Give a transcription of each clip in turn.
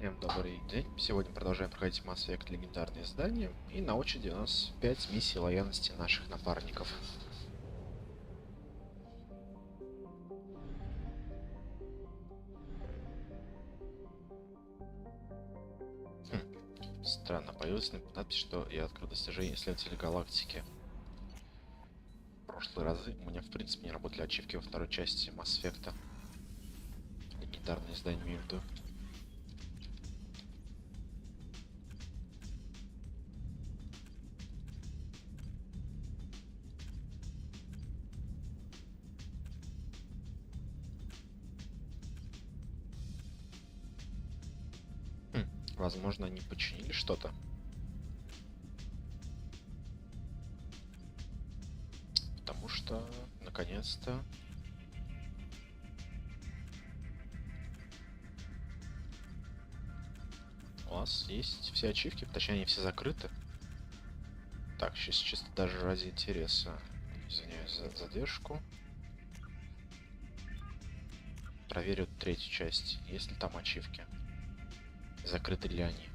Всем добрый день. Сегодня продолжаем проходить Mass Effect легендарные задания. И на очереди у нас 5 миссий лояльности наших напарников. Странно, появилась надпись, что я открыл достижение исследователя галактики. В прошлые разы у меня в принципе не работали ачивки во второй части Mass Effect. Легендарные задания имею в виду. Возможно, они починили что-то. Потому что, наконец-то, у нас есть все ачивки, точнее, они все закрыты. Так, сейчас чисто даже ради интереса. Извиняюсь за задержку. Проверю третью часть, есть ли там ачивки. Закрыты ли они.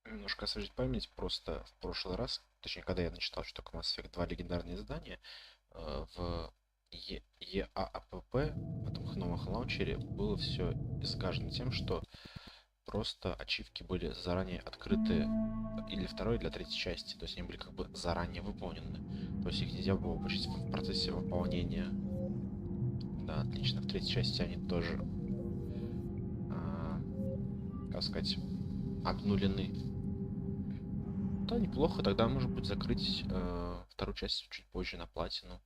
Немножко освежить память, просто в прошлый раз, точнее, когда я начитал, что такое Mass Effect 2 легендарные издания, в ЕААПП, в этом новом лаунчере, было все изгажено тем, что просто ачивки были заранее открыты и для второй, и для третьей части, то есть они были как бы заранее выполнены, то есть их нельзя было получить в процессе выполнения. Да, отлично, в третьей части они тоже, как сказать, обнулены. Да, неплохо, тогда может быть закрыть вторую часть чуть позже на платину.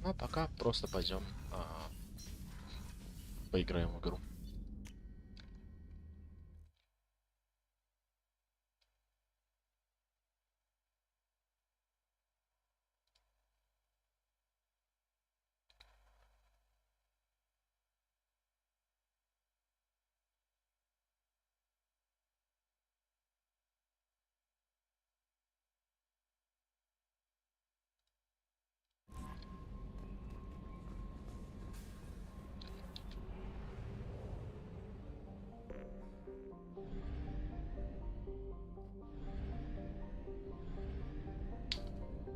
Ну а пока просто пойдем поиграем в игру.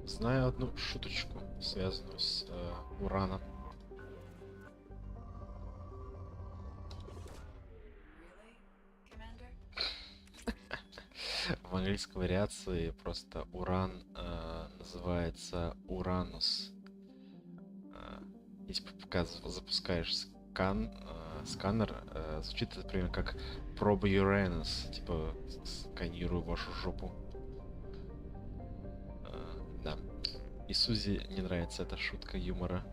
Знаю одну шуточку, связанную с ураном. В английской вариации просто уран называется уранус. Если пока запускаешь сканер, звучит это примерно как проба Uranus, типа сканирую вашу жопу. Да. И Сузи не нравится эта шутка юмора.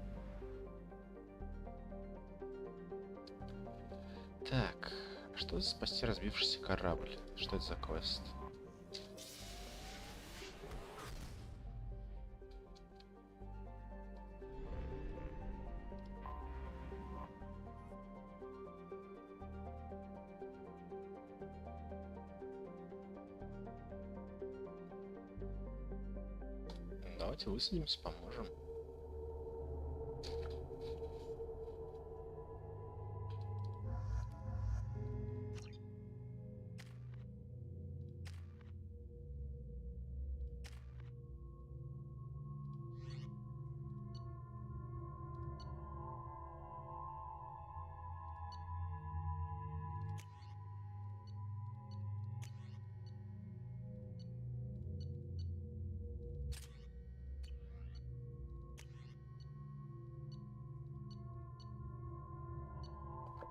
Так, что за спасти разбившийся корабль? Что это за квест? Давайте высадимся, поможем.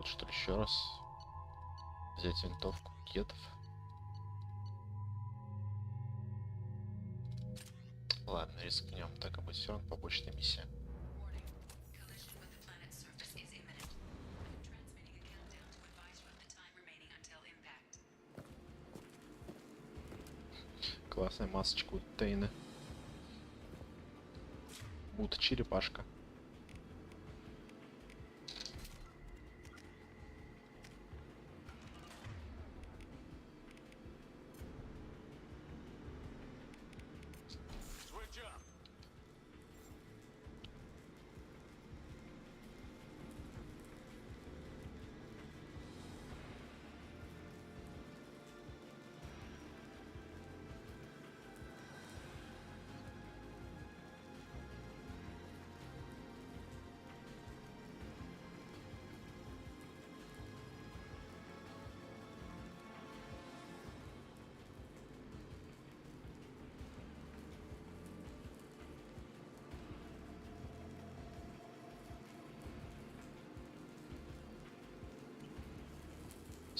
что ли, еще раз. Взять винтовку кедов. Ладно, рискнем. Так и быть, все равно побочная миссия. Классная масочка у Тейна. Будто черепашка.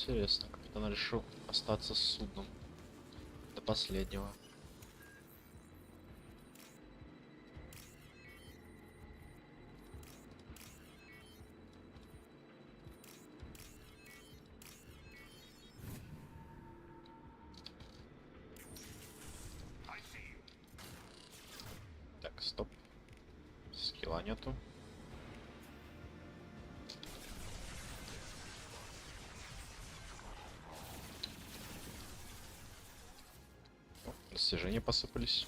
Интересно, капитан решил остаться с судном до последнего. Так, стоп. Скилла нету. Достижения посыпались.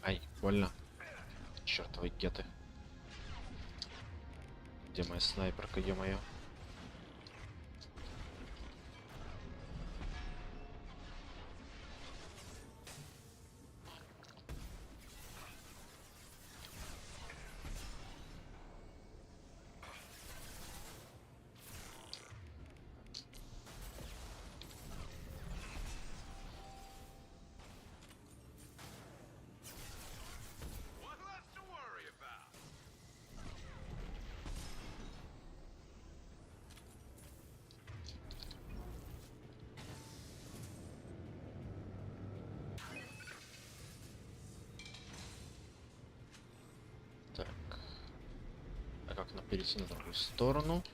Ай, больно. Чёртовы геты. Где моя снайперка, ё-моё? Так. А как нам перейти на другую сторону?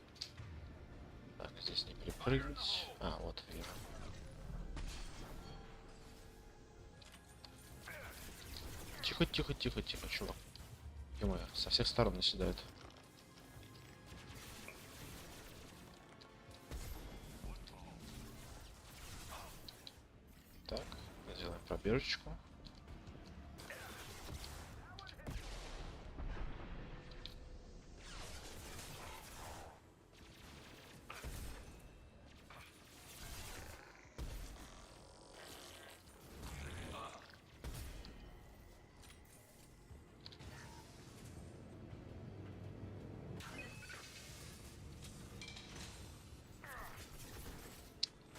Так, здесь не перепрыгнуть. А, вот вижу. Тихо, тихо, тихо, тихо, чувак. Ё-моё, со всех сторон наседают. Так, сделаем пробежечку.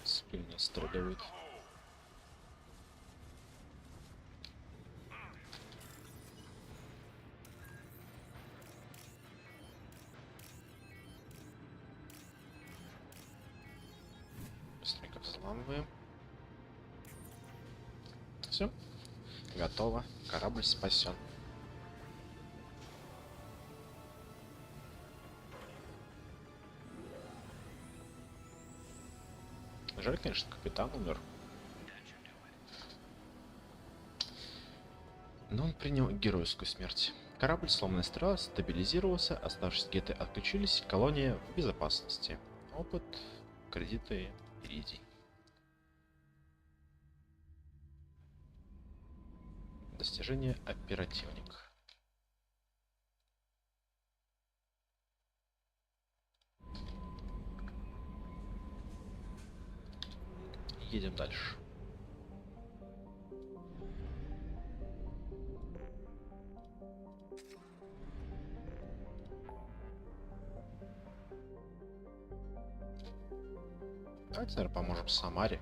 Спильно стреливает. Быстренько взламываем. Все. Готово. Корабль спасен. Жаль, конечно, капитан умер. Но он принял геройскую смерть. Корабль сломанная стрела стабилизировался, оставшись геты отключились, колония в безопасности. Опыт, кредиты, иридий. Достижение оперативник. Едем дальше. Давайте, наверное, поможем Самаре.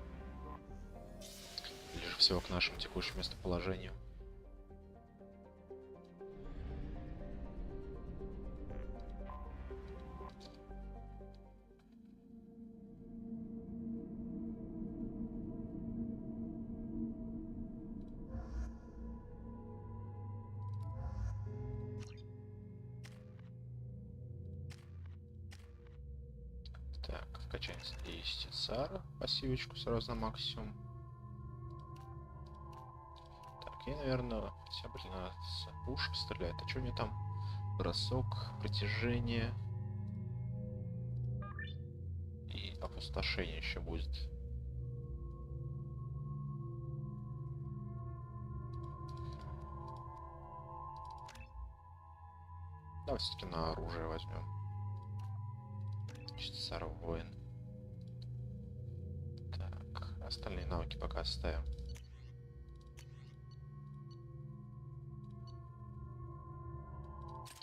Ближе всего к нашему текущему местоположению. Так, вкачаем Цара, пассивочку сразу на максимум. Так, и, наверное, вся, блин, с пушек стреляет. А что у меня там? Бросок, притяжение и опустошение еще будет. Давай все-таки на оружие возьмем. Цар воин. Так, остальные навыки пока оставим.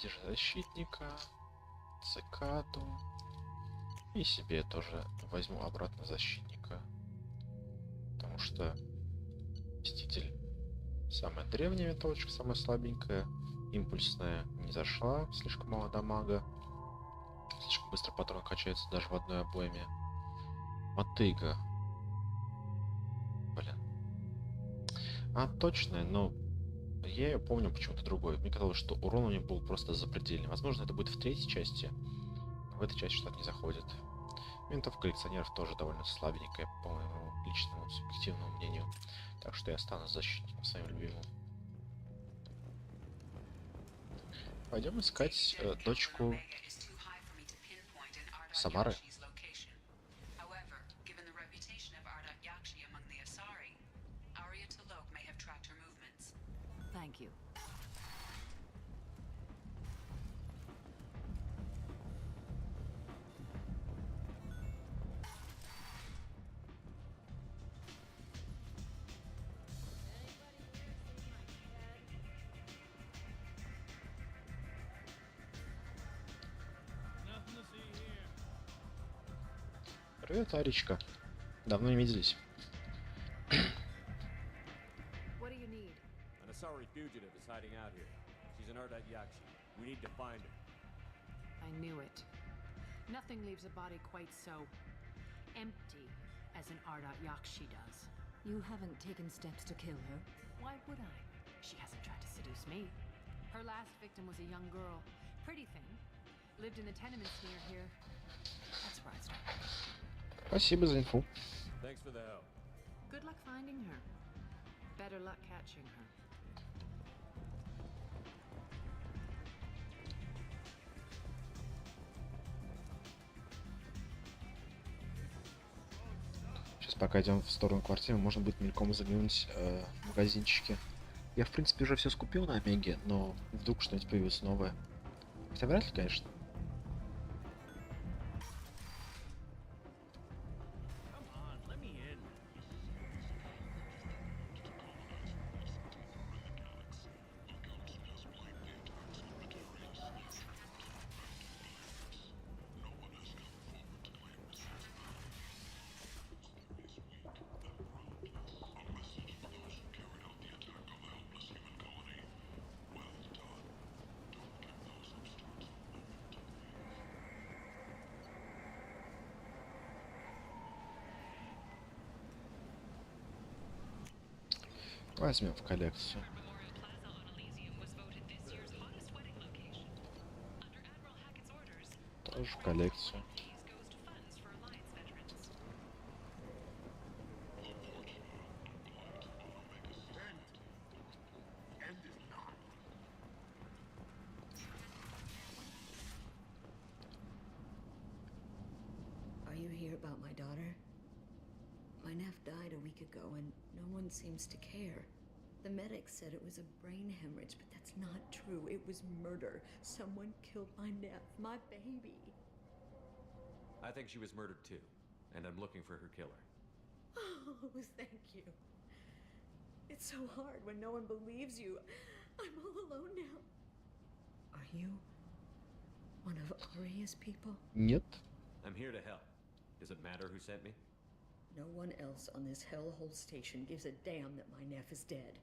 Держи защитника, цикаду. И себе тоже возьму обратно защитника. Потому что мститель самая древняя методичка, самая слабенькая. Импульсная не зашла, слишком мало дамага. Слишком быстро патрон качается даже в одной обойме. Мотыга. Блин. Она точная, но я ее помню почему-то другой. Мне казалось, что урон у нее был просто запредельный. Возможно, это будет в третьей части. Но в этой части что-то не заходит. Винтовка коллекционеров тоже довольно слабенькая, по моему личному субъективному мнению. Так что я останусь защитником своим любимым. Пойдем искать дочку Самары. Привет, Аричка. Давно не виделись. I knew it. Nothing leaves a body quite so empty as an Ardat Yakshi does. You haven't taken steps to kill her? Why would I? She hasn't tried to seduce me. Her last victim was a young girl. Pretty thing. Lived in the tenements near here. That's where I started. Спасибо за инфу. Thanks for the help. Good luck finding her. Better luck catching her. Сейчас пока идем в сторону квартиры, можно будет мельком заглянуть в магазинчики. Я, в принципе, уже все скупил на Омеге, но вдруг что-нибудь появилось новое. Хотя вряд ли, конечно. Возьмем в коллекцию. Тоже в коллекцию. you here about my daughter? My nephew died a week ago and no one seems to care. The medic said it was a brain hemorrhage, but that's not true. It was murder. Someone killed my nephew, my baby. I think she was murdered too, and I'm looking for her killer. Oh, thank you. It's so hard when no one believes you. I'm all alone now. Are you one of Aria's people? Нет. I'm here to help. Does it matter who sent me? No one else on this hellhole station gives a damn that my nephew is dead.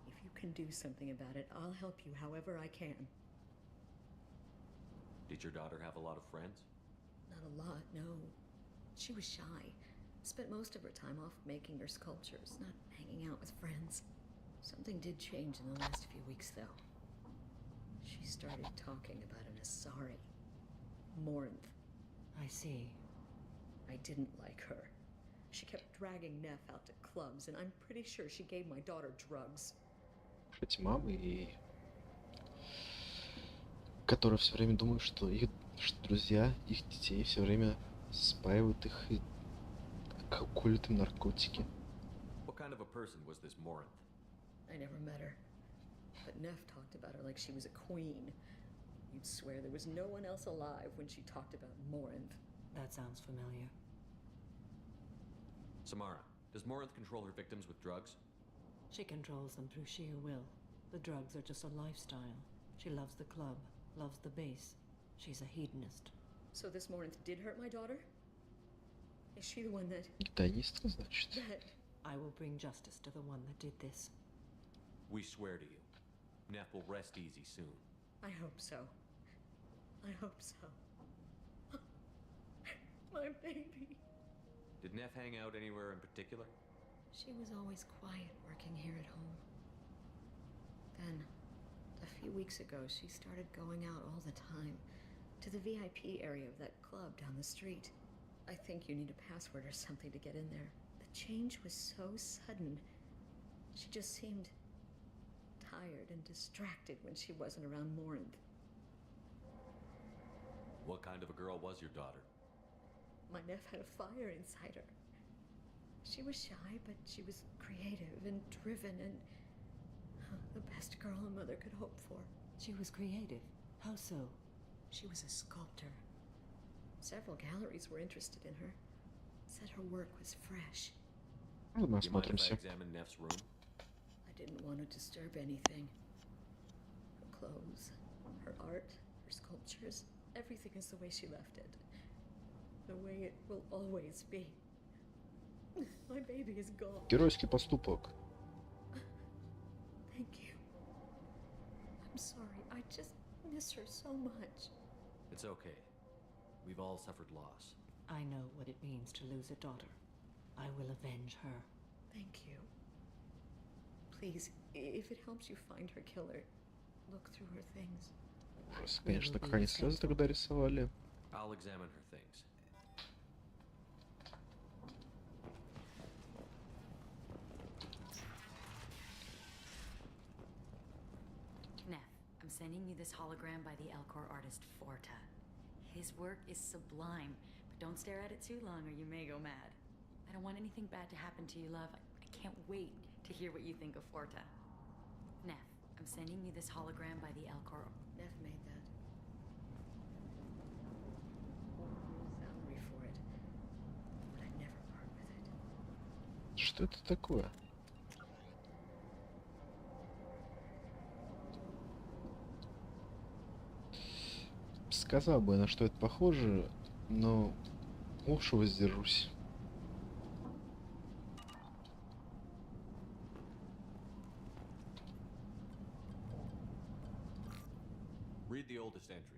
If you can do something about it, I'll help you however I can. Did your daughter have a lot of friends? Not a lot, no. She was shy. Spent most of her time off making her sculptures, not hanging out with friends. Something did change in the last few weeks, though. She started talking about an Asari. Morinth. I see. I didn't like her. She kept dragging Neff out to clubs, and I'm pretty sure she gave my daughter drugs. Эти мамы и которые все время думают, что их друзья, их детей все время спаивают их и колют им наркотики. What kind of a person was this Morinth? I never met her, but Neff talked about her like she was a queen. You'd swear there was no one else alive when she talked about Morinth. That sounds familiar. Samara, does Morinth control her victims with drugs? She controls them through sheer will. The drugs are just a lifestyle. She loves the club, loves the base. She's a hedonist. So this Morinth did hurt my daughter? Is she the one that... Гедонистка, значит. that... I will bring justice to the one that did this. We swear to you. Neff will rest easy soon. I hope so. I hope so. My baby. Did Neff hang out anywhere in particular? She was always quiet working here at home. Then, a few weeks ago, she started going out all the time. To the VIP area of that club down the street. I think you need a password or something to get in there. The change was so sudden. She just seemed tired and distracted when she wasn't around Morinth. What kind of a girl was your daughter? My nephew had a fire inside her. She was shy, but she was creative and driven and the best girl a mother could hope for. She was creative. How so? She was a sculptor. Several galleries were interested in her. Said her work was fresh. Ну, мы Do you mind if I осмотримся. examine Neff's room? I didn't want to disturb anything. Her clothes, her art, her sculptures, everything is the way she left it. The way it will always be. My baby is gone. Геройский поступок. Thank you. I'm sorry. I just miss her so much. It's okay. We've all suffered loss. I know what it means to lose a daughter. I will avenge her. Thank you. Please, if it helps you find her killer, look through her things. Ужас, конечно, как они слезы тогда рисовали. I'll examine her things. Neff, I'm sending you this hologram by the Elcor artist Forta. His work is sublime, but don't stare at it too long or you may go mad. I don't want anything bad to happen to you, love. I can't wait to hear what you think of Forta. Neff, I'm sending you this hologram by the Elcor... Neff made that. Salary for it. But I'd never part with it. Что это такое? Сказал бы, на что это похоже, но лучше воздержусь. Read the oldest entry.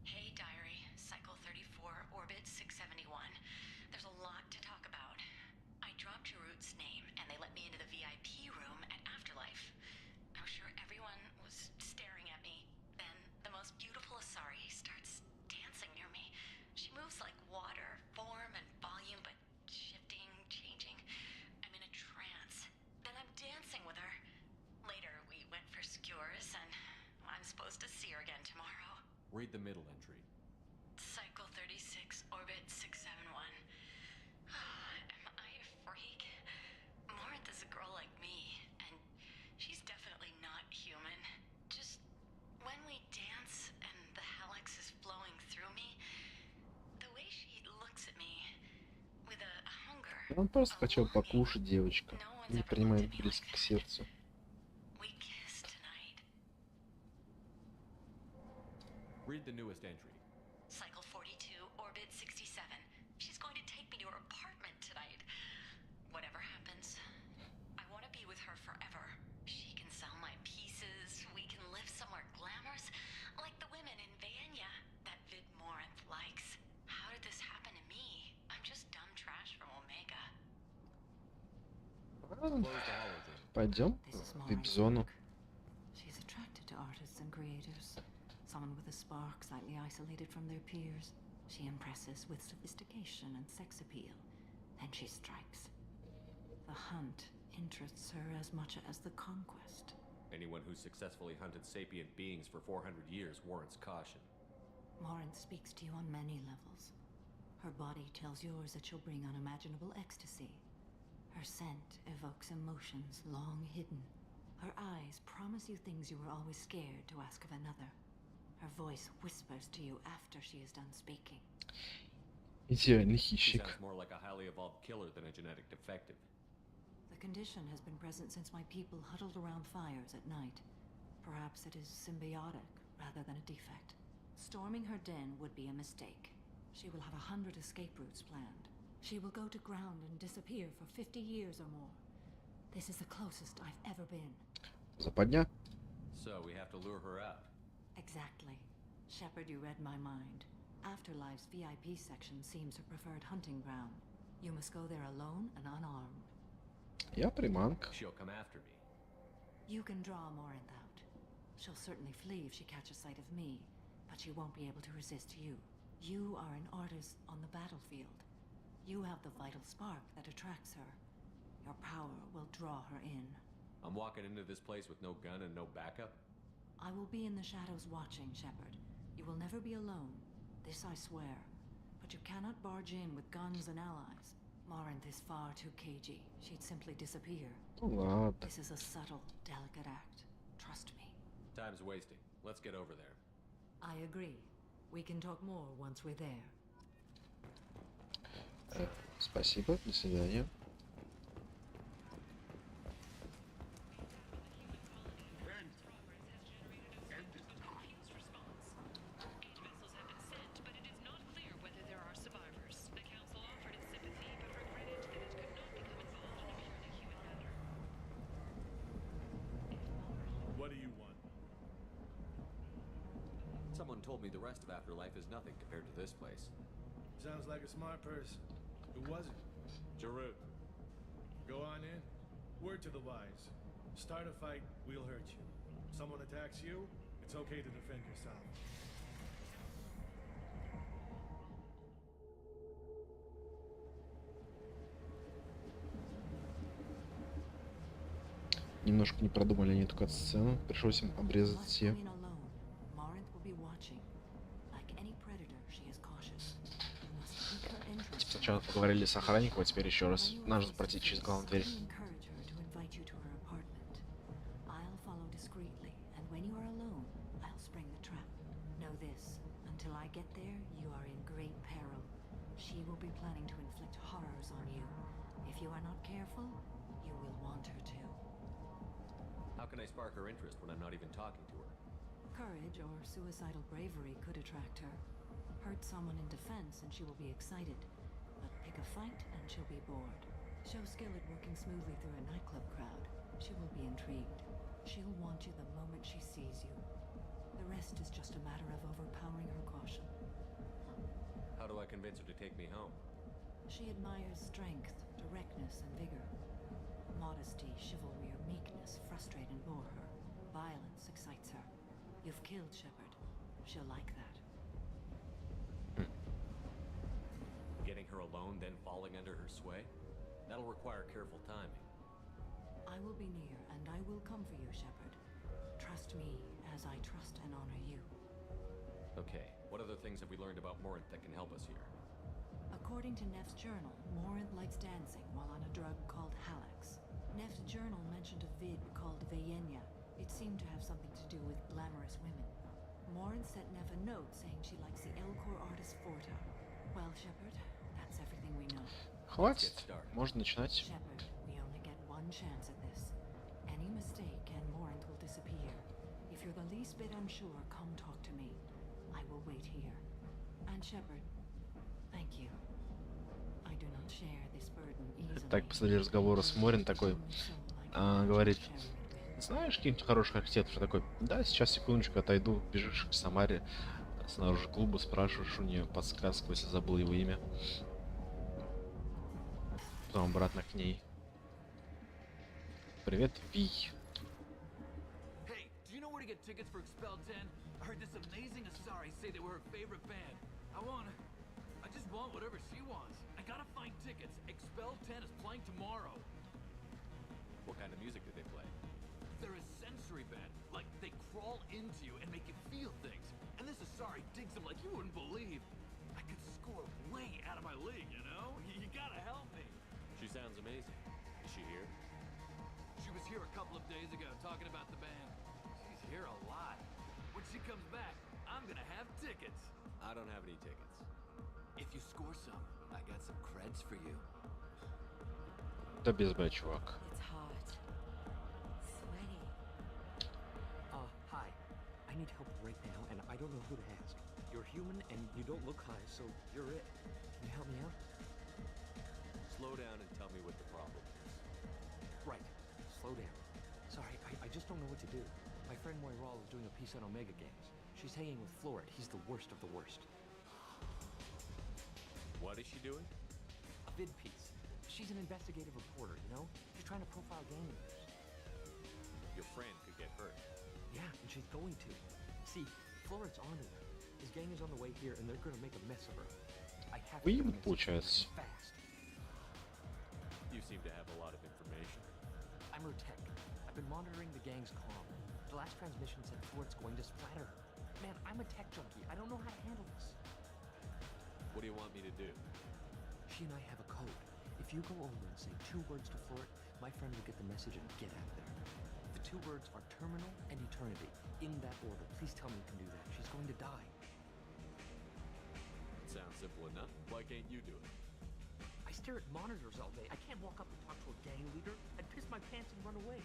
Hey, diary. Cycle 34, orbit 671. There's a lot to talk about. I dropped your root's name, and they let me into the VIP room at Afterlife. I'm sure everyone was staring at me. Then the most beautiful Asari starts dancing near me. She moves like water, form and volume, but shifting, changing. I'm in a trance. Then I'm dancing with her. Later, we went for skewers, and I'm supposed to see her again tomorrow. Read the middle entry. Cycle 36, orbit 671. Он просто хотел покушать, девочка. No one's Не ever принимает looked at me близко like к that. сердцу. We kissed tonight. Read the newest entry. Cycle 42, orbit 67. She's going to take me to her apartment tonight. Whatever happens, I want to be with her forever. She can sell my pieces. We can live somewhere glamorous, like the women in Vanya that Vid Morinth likes. How did this happen to me? I'm just dumb trash from Omega. Close the hologen. Пойдем This is в Morin's вип-зону. work. She's attracted to artists and creators. Someone with a spark, slightly isolated from their peers. She impresses with sophistication and sex appeal. Then she strikes. The hunt interests her as much as the conquest. Anyone who's successfully hunted sapient beings for 400 years warrants caution. Morin speaks to you on many levels. Her body tells yours that she'll bring unimaginable ecstasy. Her scent evokes emotions long hidden. Her eyes promise you things you were always scared to ask of another. Her voice whispers to you after she is done speaking. Идеальный She хищник. sounds more like a highly evolved killer than a genetic defective. The condition has been present since my people huddled around fires at night. Perhaps it is symbiotic rather than a defect. Storming her den would be a mistake. She will have 100 escape routes planned. She will go to ground and disappear for 50 years or more. This is the closest I've ever been. Западня. So we have to lure her out. Exactly. Shepard, you read my mind. Afterlife's VIP section seems her preferred hunting ground. You must go there alone and unarmed. Я приманка. She'll come after me. You can draw Morinth out. She'll certainly flee if she catches sight of me, but she won't be able to resist you. You are an artist on the battlefield. You have the vital spark that attracts her. Your power will draw her in. I'm walking into this place with no gun and no backup. I will be in the shadows watching, Shepard. You will never be alone. This I swear. But you cannot barge in with guns and allies. Morinth is far too cagey. She'd simply disappear. Ну ладно. This is a subtle, delicate act. Trust me. Time's wasting. Let's get over there. I agree. We can talk more once we're there. Спасибо. До свидания. What do you want? Someone told me the rest of Afterlife is nothing compared to this place. Sounds like a smart person. Who was it? Jarut. Go on in. Word to the wise. Start a fight, we'll hurt you. Someone attacks you, it's okay to defend yourself. Немножко не продумали они эту кат-сцену. Пришлось им обрезать Must все. go in alone. Morinth will be watching. Like any predator, she is cautious. You must pique her interest. Типа сначала поговорили с охранником, а теперь еще раз. Нужно пройти через главную дверь. Encourage her to invite you to her apartment. I'll follow discreetly, and when you are alone, I'll spring the trap. Know this: until I get there, you are in great peril. She will be planning to inflict horrors on you. If you are not careful, you will want her to. How can I spark her interest when I'm not even talking to her? Courage or suicidal bravery could attract her. Hurt someone in defense and she will be excited. But pick a fight and she'll be bored. Show skill at working smoothly through a nightclub crowd. She will be intrigued. She'll want you the moment she sees you. The rest is just a matter of overpowering her caution. How do I convince her to take me home? She admires strength, directness, and vigor. Modesty, chivalry, or meekness frustrate and bore her. Violence excites her. You've killed Shepard. She'll like that. Getting her alone, then falling under her sway? That'll require careful timing. I will be near, and I will come for you, Shepard. Trust me as I trust and honor you. Okay, what other things have we learned about Morinth that can help us here? According to Neff's journal, Morinth likes dancing while on a drug called Halax. Neff's journal mentioned a vid called Vayenya. It seemed to have something to do with glamorous women. Morinth sent Neff a note saying she likes the Elcor artist Forta. Well, Shepard, that's everything we know. Хватит, можно начинать. Shepard, we only get one chance at this. Any mistake and Morant will disappear. If you're the least bit unsure, come talk to me. I will wait here. And Shepard, thank you. I do not share this burden easily. Так, после разговора с Морин такой говорит: знаешь какие-нибудь хорошие архитекторы? Такой: да, сейчас, секундочку, отойду. Бежишь к Самаре, снаружи клуба, спрашиваешь у нее подсказку, если забыл его имя. Потом обратно к ней. Привет, Ви. Hey, do you know where to get tickets for Expel 10? I heard this amazing Asari say they were her favorite band. I just want whatever she wants. I gotta find tickets. Expel 10 is playing tomorrow. What kind of music do they play? They're a sensory band. Like, they crawl into you and make you feel things. And this Asari digs them like you wouldn't believe. I could score way out of my league, you know? You gotta help me. She sounds amazing. Is she here? She was here a couple of days ago talking about the band. She's here a lot. When she comes back, I'm gonna have tickets. I don't have any tickets. If you score some, I got some creds for you. Да без Б, чувак. It's hot. Sweaty. Hi. I need help right now, and I don't know who to ask. You're human, and you don't look high, so you're it. Can you help me out? Slow down and tell me what the problem is. Right. Slow down. Sorry, I just don't know what to do. My friend Moiral is doing a piece on Omega Games. She's hanging with Florid. He's the worst of the worst. What is she doing? A vid piece. She's an investigative reporter, you know? She's trying to profile gang leaders. Your friend could get hurt. Yeah, and she's going to. See, Florid's onto her. His gang is on the way here, and they're gonna make a mess of her. I have to get a Выебут, message получается. fast. You seem to have a lot of information. I'm her tech. I've been monitoring the gang's comm. The last transmission said Florid's going to splatter her. Man, I'm a tech junkie. I don't know how to handle this. What do you want me to do? She and I have a code. If you go over and say 2 words to Florid, my friend will get the message and get out of there. The 2 words are terminal and eternity. In that order. Please tell me you can do that. She's going to die. Sounds simple enough. Why can't you do it? I stare at monitors all day. I can't walk up and talk to a gang leader. I'd piss my pants and run away.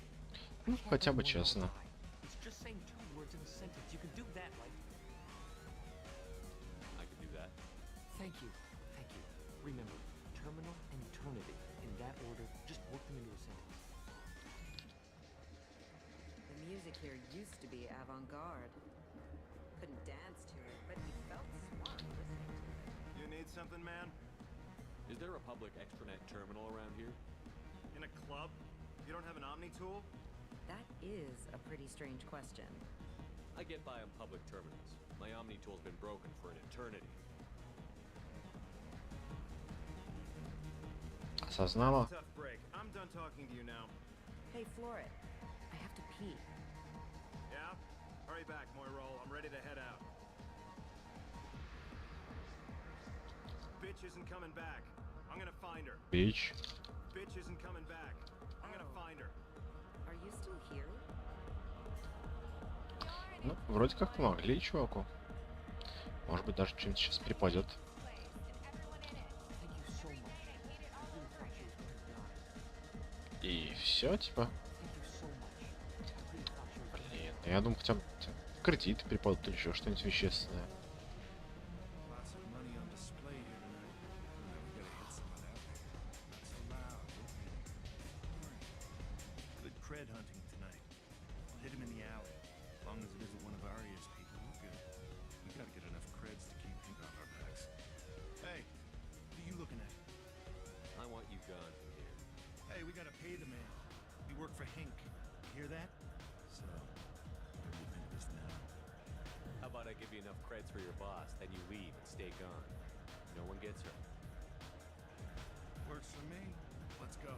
Ну, I can't хотя бы let Moiral честно. die. It's just saying 2 words in a sentence. You can do that, right? I can do that. Thank you. Thank you. Remember, terminal and eternity. In that order, just work them into a sentence. The music here used to be avant-garde. Couldn't dance to it, but he felt smart listening to it. You need something, man? Is there a public extranet terminal around here? In a club? You don't have an Omni tool? That is a pretty strange question. I get by on public terminals. My Omni tool's been broken for an eternity. Осознала. Tough break. I'm done talking to you now. Hey, Florid, I have to pee. Yeah? Hurry back, Moiral. I'm ready to head out. Bitch isn't coming back. I'm gonna find her. Бич. Bitch isn't coming back. I'm gonna find her. Are you still here? Ну, вроде как помогли чуваку. Может быть, даже что-нибудь сейчас припадет. Thank you so much. I really thought she was going to die. И все, типа. Thank you so much. I really thought she was going to Блин, я думал, хотя бы кредиты припадут или еще что-нибудь вещественное. Lots of money on display here tonight. We gotta hit some of that. Not so loud. Good cred hunting tonight. I'll hit him in the alley. As long as it isn't one of Arya's people, we're good. We gotta get enough creds to keep Hink on our backs. Hey, what are you looking at? I want you gone from here. Hey, we gotta pay the man. We work for Hink. You hear that? So, what do you think of this now? How about I give you enough creds for your boss, then you leave and stay gone. No one gets hurt. Works for me. Let's go.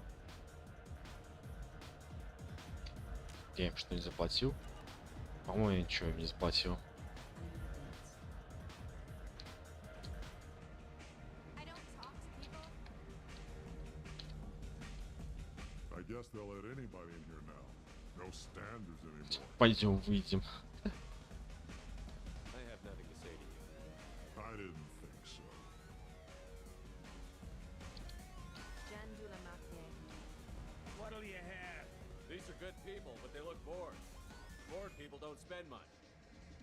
Я им что, не заплатил? По-моему, я ничего им не заплатил. I guess they'll let anybody in here now. No standards anymore. Пойдем, выйдем. I have nothing to say to you. I didn't think so. They're good people, but they look bored. Bored people don't spend much.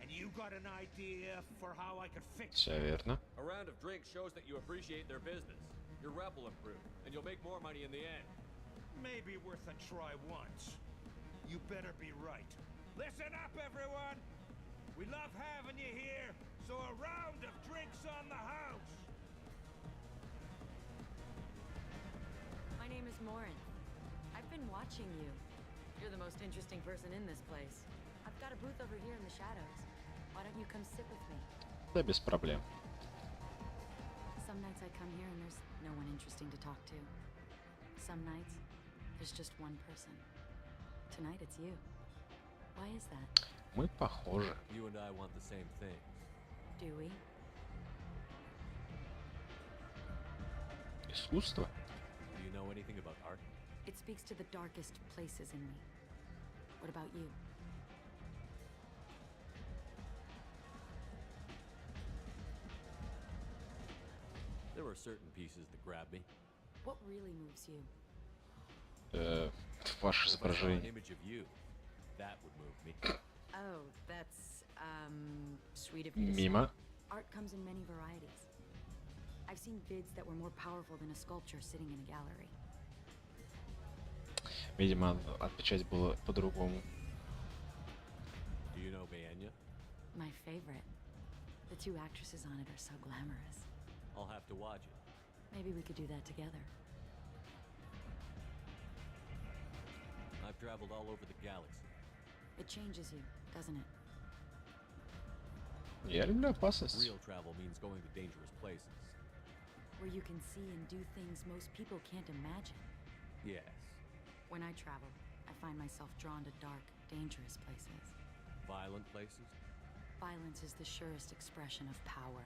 And you got an idea for how I could fix Все верно. A round of drinks shows that you appreciate their business. Your rep will improve, and you'll make more money in the end. Maybe worth a try once. You better be right. Listen up, everyone! We love having you here, so a round of drinks on the house! My name is Morin. I've been watching you. You're the most interesting person in this place. I've got a booth over here in the shadows. Why don't you come sit with me? Да, без проблем. Some nights I come here and there's no one interesting to talk to. Some nights, there's just one person. Tonight it's you. Why is that? Мы похожи. You and I want the same thing. Do we? Искусство? Do you know anything about art? It speaks to the darkest places in me. What about you? There were certain pieces that grabbed me. What really moves you? Ваше If I saw an изображение. image of you, that would move me. Oh, that's, sweet of you to say. Мимо. Art comes in many varieties. I've seen vids that were more powerful than a sculpture sitting in a gallery. Видимо, отвечать было по-другому. Do you know Bayenya? My favorite. The two actresses on it are so glamorous. I'll have to watch it. Maybe we could do that together. I've traveled all over the galaxy. It changes you, doesn't it? Я люблю опасность. Real travel means going to dangerous places. Where you can see and do things most people can't imagine. Yes. When I travel, I find myself drawn to dark, dangerous places. Violent places? Violence is the surest expression of power.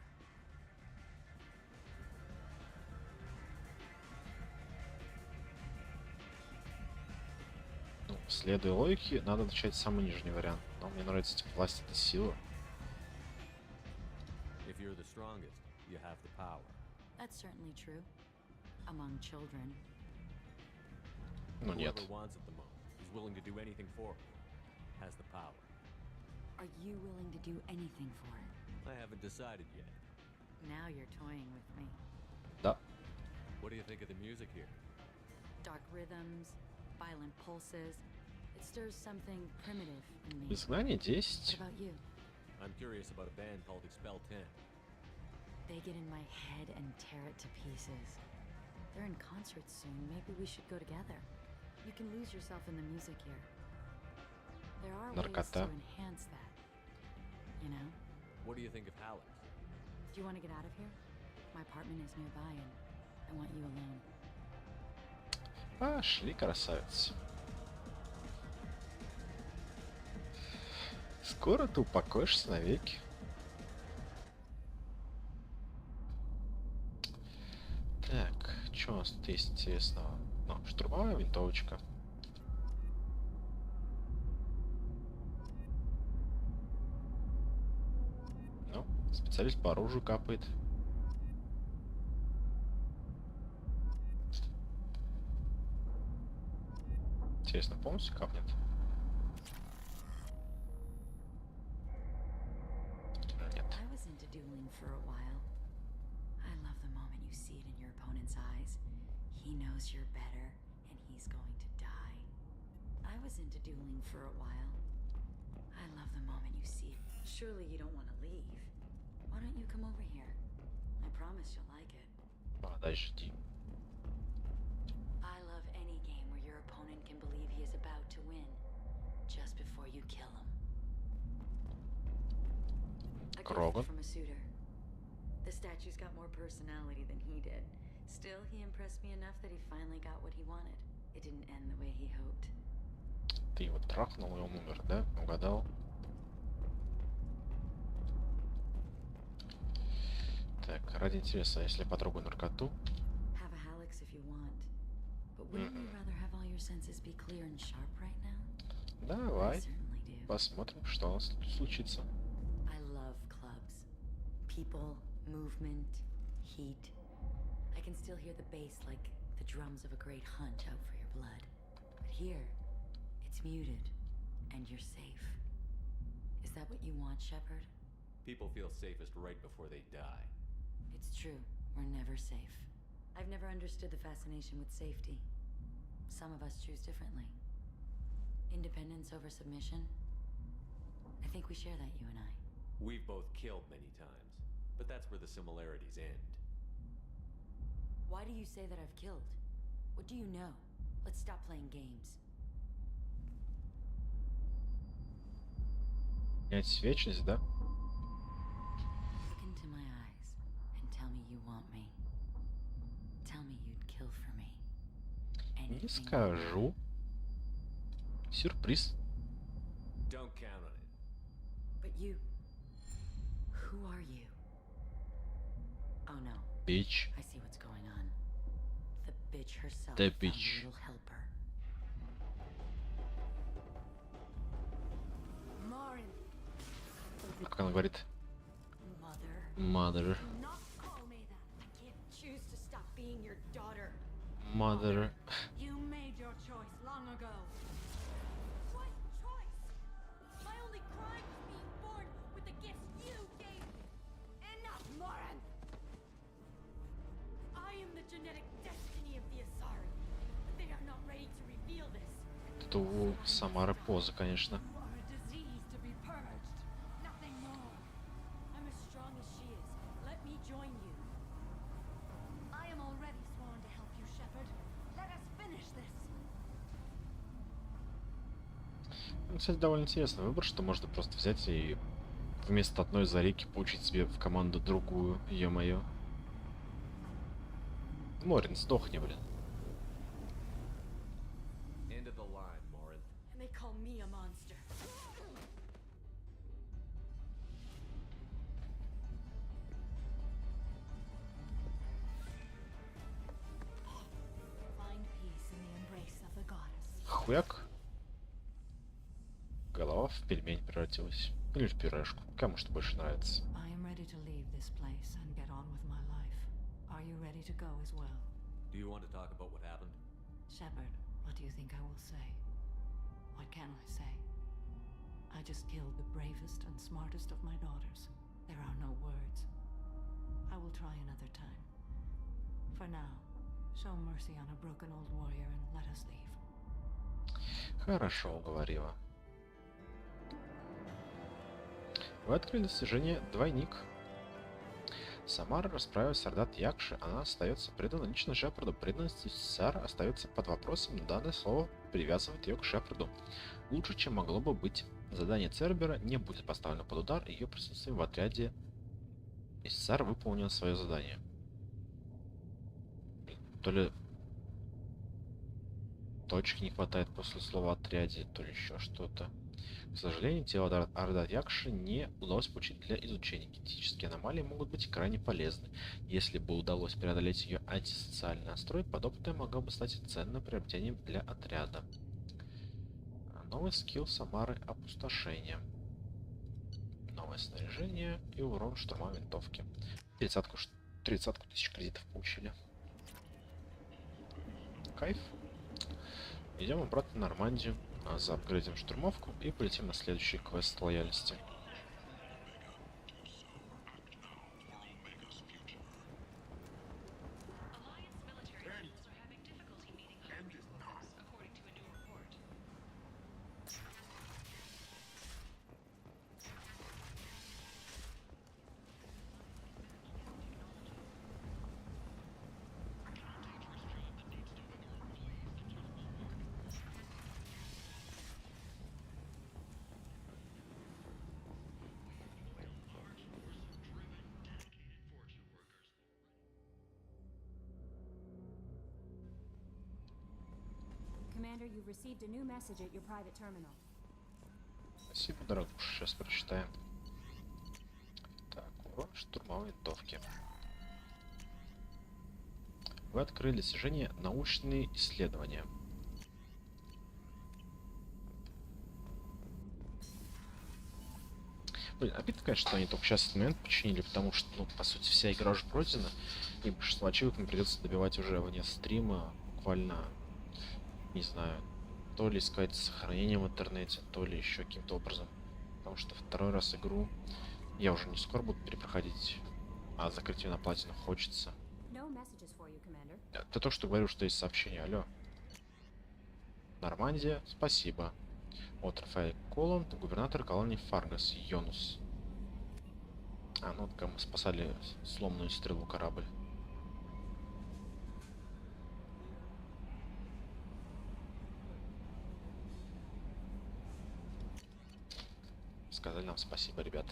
Ну, следуя логике, надо начать с самый нижний вариант. Но мне нравится, типа, власть — это сила. If you're the strongest, you have the power. That's certainly true. Among children. Ну, нет. Whoever wants it the most, is willing to do anything for it, has the power. Are you willing to do anything for it? I haven't decided yet. Now you're toying with me. Да. What do you think of the music here? Dark rhythms, violent pulses. It stirs something primitive in me. Изгнание What 10. about you? I'm curious about a band called Expel 10. They get in my head and tear it to pieces. They're in concert soon. Maybe we should go together. You can lose yourself in the music here. There are ways Наркота. to enhance that. You know? What do you think of Hallex? Do you want to get out of here? My apartment is nearby and I want you alone. Пошли, красавец. Скоро ты упокоишься навеки. Так, что у нас тут есть интересного? Ну, штурмовая винтовочка. Ну, специалист по оружию капает. Интересно, полностью капнет? Нет. I was into dueling for a while. I love the moment you see it in your opponent's eyes. He knows you're better, and he's going to die. I was into dueling for a while. I love the moment you see it. Surely you don't want to leave. Why don't you come over here? I promise you'll like it. Подожди. I love any game where your opponent can believe he is about to win, just before you kill him. A Krogan. gift from a suitor. The statue's got more personality than he did. Still, he impressed me enough that he finally got what he wanted. It didn't end the way he hoped. Ты его трахнул, и он умер, да? Угадал. Так, ради интереса, если я потрогаю наркоту. Have a Hallex if you want. But wouldn't you rather have all your senses be clear and sharp right now? I Давай, certainly do. посмотрим, что у нас тут случится. I love clubs. People, movement, heat. I can still hear the bass like the drums of a great hunt out for your blood. But here, it's It's muted, and you're safe. Is that what you want, Shepard? People feel safest right before they die. It's true. We're never safe. I've never understood the fascination with safety. Some of us choose differently. Independence over submission? I think we share that, you and I. We've both killed many times, but that's where the similarities end. Why do you say that I've killed? What do you know? Let's stop playing games. Менять вечность, да? Look into my eyes and tell me you want me. Tell me you'd kill for me. Не Anything. скажу. Сюрприз. Don't count on it. But you... Who are you? Oh no. Bitch. I see what's going on. The bitch herself. The found bitch. a little helper. Marin. Как она говорит? Mother. Mother. Do not call me that. I can't choose to stop being your daughter. Mother. You made your choice long ago. What choice? My only crime was being born with the gifts you gave me. Enough, Marin. I am the genetic destiny of the Asari. But they are not ready to reveal this. Это у Самары поза, конечно. You are a disease to be purged. Nothing more. I'm as strong as she is. Let me join you. I am already sworn to help you, Shepard. Let us finish this. Ну, кстати, довольно интересный выбор, что можно просто взять и вместо одной зарики получить себе в команду другую. Ё-моё. Морин, сдохни, блин. End of the line, Morin. And they call me a monster. Find peace in the embrace of the goddess. Хуяк. Голова в пельмень превратилась. Или в пюрешку. Кому что больше нравится. I am ready to leave this place and get on with my life. Are you ready to go as well? Do you want to talk about what happened? Shepard, what do you think I will say? What can I say? I just killed the bravest and smartest of my daughters. There are no words. I will try another time. For now, show mercy on a broken old warrior and let us leave. Хорошо, уговорила. Вы открыли достижение «Двойник». Самара расправилась с Ардат Якши, она остается предана лично Шепарду. Преданность Сара остается под вопросом, но данное слово привязывает ее к Шепарду. Лучше, чем могло бы быть. Задание Цербера не будет поставлено под удар ее присутствием в отряде. И Сар выполнил свое задание. То ли точки не хватает после слова «отряде», то ли еще что-то. К сожалению, тело Ардат Якши не удалось получить для изучения. Генетические аномалии могут быть крайне полезны. Если бы удалось преодолеть ее антисоциальный настрой, подобное могло бы стать ценным приобретением для отряда. Новый скилл Самары — опустошение. Новое снаряжение и урон штурма винтовки. 30 тысяч кредитов получили. Кайф. Идем обратно в Нормандию, заапгрейдим штурмовку и полетим на следующий квест лояльности. Commander, you've received a new message at your private terminal. Спасибо, дорогуша. Сейчас прочитаем. Так, урон штурмовой винтовки. Вы открыли достижение «Научные исследования». Блин, обидно, конечно, что они только сейчас этот момент починили, потому что, ну, по сути, вся игра уже пройдена, и большинство ачивок мне придется добивать уже вне стрима, буквально, не знаю, то ли искать сохранение в интернете, то ли еще каким-то образом. Потому что второй раз игру я уже не скоро буду перепроходить, а закрыть ее на платину хочется. No messages for you, Commander. Ты только что говорил, что есть сообщение. Алло. Нормандия, спасибо. От Рафаэль Коланд, губернатор колонии Фаргас, Йонус. А, ну, как мы спасали сломанную стрелу корабль. Сказали нам спасибо, ребят.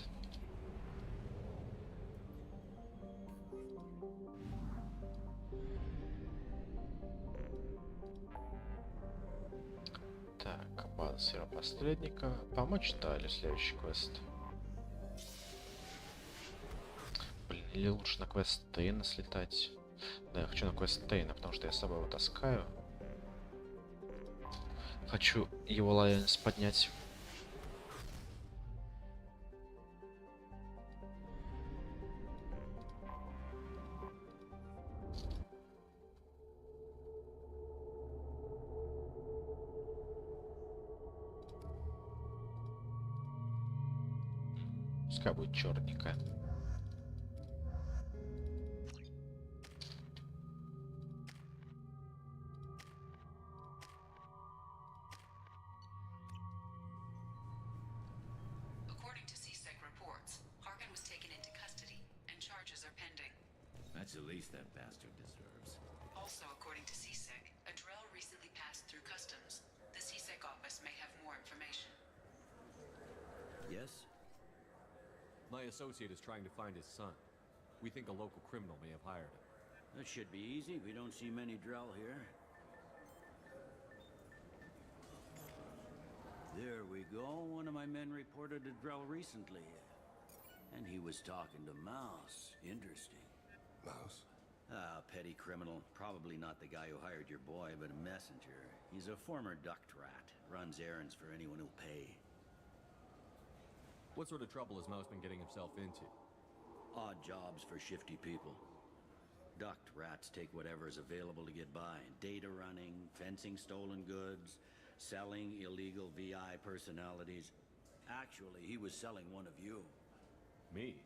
Так, база сфера посредника. Помочь Тайле, следующий квест. Блин, или лучше на квест Тейна слетать. Да, я хочу на квест Тейна, потому что я с собой его таскаю. Хочу его лояльность поднять. Пускай будет черненькая. That's the least that bastard deserves. Also, according to CSEC, a drill recently passed through customs. The CSEC office may have more information. Yes? My associate is trying to find his son. We think a local criminal may have hired him. That should be easy. We don't see many Drell here. There we go. One of my men reported a Drell recently. And he was talking to Mouse. Interesting. Mouse? Ah, petty criminal. Probably not the guy who hired your boy, but a messenger. He's a former duct rat. Runs errands for anyone who'll pay. What sort of trouble has Mouse been getting himself into? Odd jobs for shifty people. Duct rats take whatever is available to get by. Data running, fencing stolen goods, selling illegal VI personalities. Actually, he was selling one of you. Me?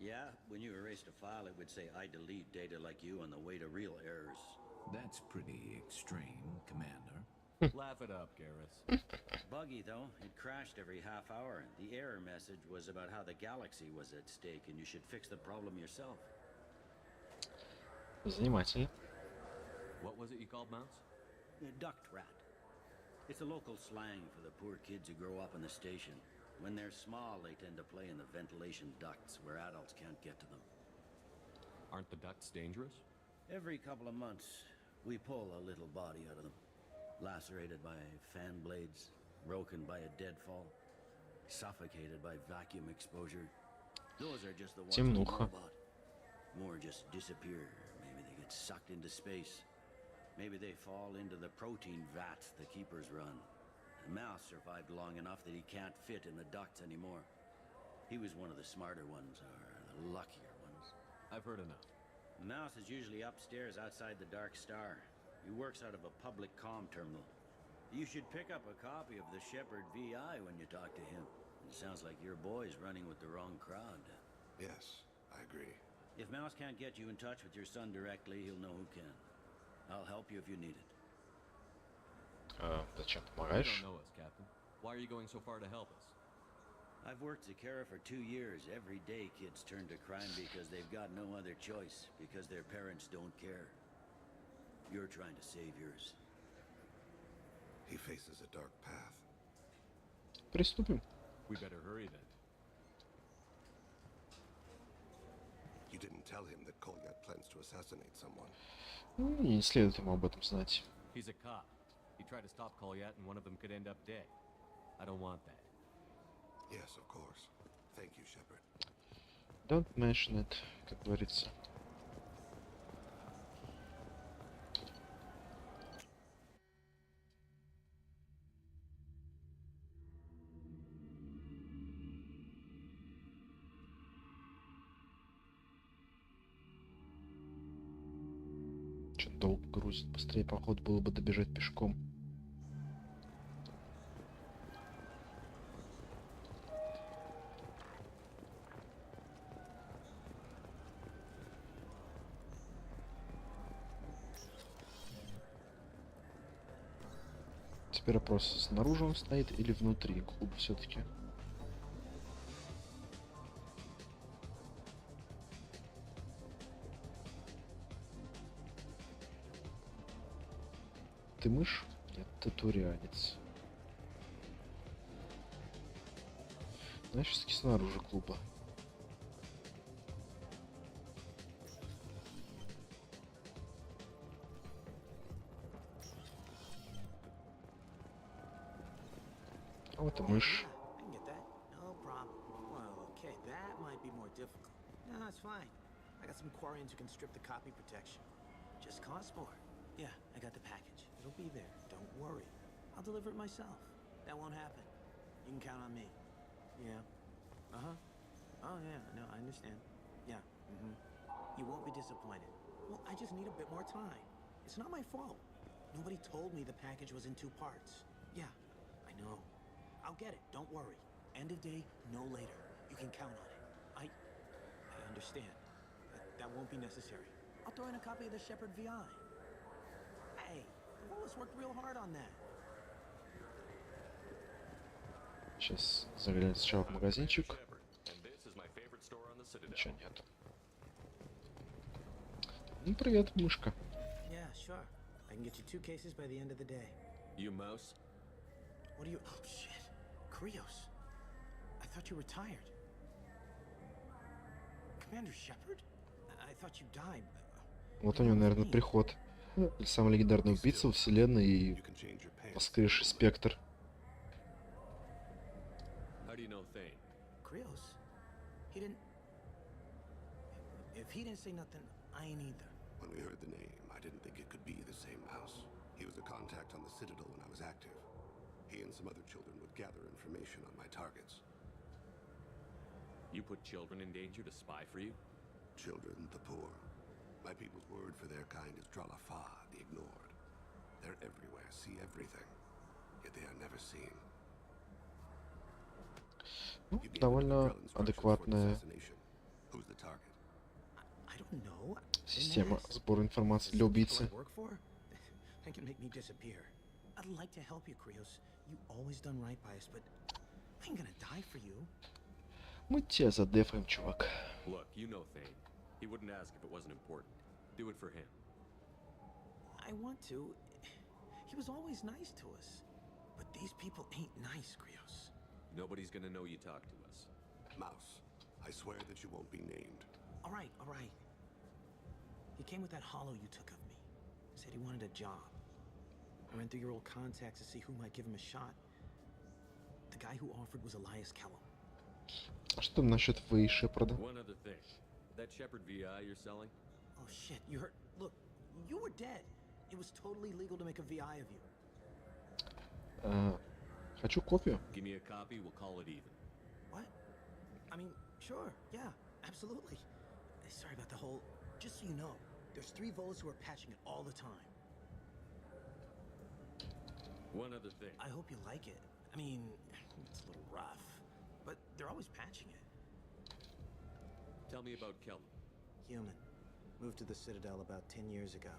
Yeah, when you erased a file, it would say, I delete data like you on the way to real errors. That's pretty extreme, Commander. Laugh it up, Garrus. Buggy, though. It crashed every half hour. The error message was about how the galaxy was at stake, and you should fix the problem yourself. Занимательно. What was it you called Mouse? A duct rat. It's a local slang for the poor kids who grow up in the station. When they're small, they tend to play in the ventilation ducts where adults can't get to them. Aren't the ducts dangerous? Every couple of months, we pull a little body out of them. Lacerated by fan blades, broken by a deadfall, suffocated by vacuum exposure. Those are just the ones we know about. More just disappear. Maybe they get sucked into space. Maybe they fall into the protein vats the keepers run. Mouse survived long enough that he can't fit in the ducts anymore. He was one of the smarter ones, or the luckier ones. I've heard enough. Mouse is usually upstairs outside the Dark Star. He works out of a public comm terminal. You should pick up a copy of the Shepherd VI when you talk to him. It sounds like your boy's running with the wrong crowd. Yes, I agree. If Mouse can't get you in touch with your son directly, he'll know who can. I'll help you if you need it. Зачем You помогаешь? don't know us, Captain. Why are you going so far to help us? I've worked Zakara for 2 years. Every day kids turn to crime because they've got no other choice, because their parents don't care. You're trying to save yours. He faces a dark path. Приступим. We better hurry then. You didn't tell him that Kolyat plans to assassinate someone. Не следует ему об этом знать. He's a cop. He tried to stop Kolyat and one of them could end up dead. I don't want that. Yes, of course. Thank you, Shepard. Don't mention it, как говорится. Что-то долго грузит. Быстрее, походу, было бы добежать пешком. Теперь вопрос, снаружи он стоит или внутри клуба все-таки? Ты мышь? Нет, ты турянец. Значит, все-таки снаружи клуба. А вот и мышь. I can get that. No problem. Well, okay, that might be more difficult. No, it's fine. I got some Quarians who can strip the copy protection. Just costs more. Yeah, I got the package. It'll be there. Don't worry. I'll deliver it myself. That won't happen. You can count on me. Yeah. Uh-huh. Oh, yeah, no, I understand. Yeah, You won't be disappointed. Well, I just need a bit more time. It's not my fault. Nobody told me the package was in 2 parts. Yeah, I know. I'll get it, don't worry. End of day, no later. You can count on it. I understand. That won't be necessary. I'll throw in a copy of the Shepherd VI. Hey, the Wallace worked real hard on that. Сейчас заглянем сначала в магазинчик. Ничего нет. Ну, привет, мышка. Yeah, sure. I can get you 2 cases by the end of the day. You mouse? What are you... Oh, shit. Krios. I thought you were tired. Commander Shepard? I thought you died. Вот у него, наверное, приход. Самый легендарный убийца во вселенной и воскресший спектр. How do you know Thane? Krios? He didn't... If he didn't say nothing, I ain't either. When we heard the name, I didn't think it could be the same mouse. He was a contact on the Citadel when I was active. He and some other children would gather information on my targets. You put children in danger to spy for you? Children, the poor. My people's word for their kind is Dralafa, the ignored. They're everywhere, see everything. Yet they are never seen. Ну, довольно адекватная система сбора информации для убийцы. I can make me disappear. I'd like to help you, Krios. You always done right by us, but I ain't gonna die for you. Мы тебя задефаем, чувак. Look, you know Thane. He wouldn't ask if it wasn't important. Do it for him. I want to. He was always nice to us. But these people ain't nice, Krios. Nobody's gonna know you talked to us. Mouse, I swear that you won't be named. All right, all right. He came with that hollow you took of me. Said he wanted a job. I ran through your old contacts to see who might give him a shot. The guy who offered was Elias Kellum. А что насчет вы, Шепарда? One other thing. That Shepherd VI you're selling? Oh shit, you heard? Look, you were dead. It was totally legal to make a VI of you. Хочу копию. Give me a copy, we'll call it even. What? I mean, sure, yeah, absolutely. Sorry about the whole... Just so you know, there's 3 Volas who are patching it all the time. One other thing. I hope you like it. I mean, it's a little rough, but they're always patching it. Tell me about Kellum. Human. Moved to the Citadel about 10 years ago.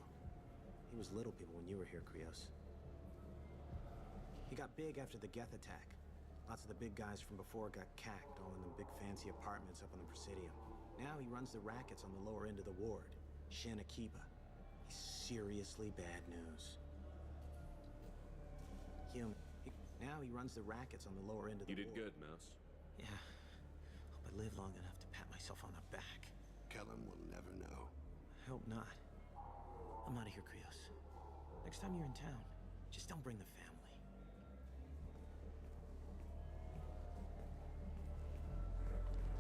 He was little people when you were here, Krios. He got big after the Geth attack. Lots of the big guys from before got cacked, all in them big fancy apartments up on the Presidium. Now he runs the rackets on the lower end of the ward. Shin Akiba. He's seriously bad news. Now he runs the rackets on the lower end of the ward. You did good, Mouse. Yeah. Hope I live long enough to pat myself on the back. Kellum will never know. I hope not. I'm out of here, Krios. Next time you're in town, just don't bring the family.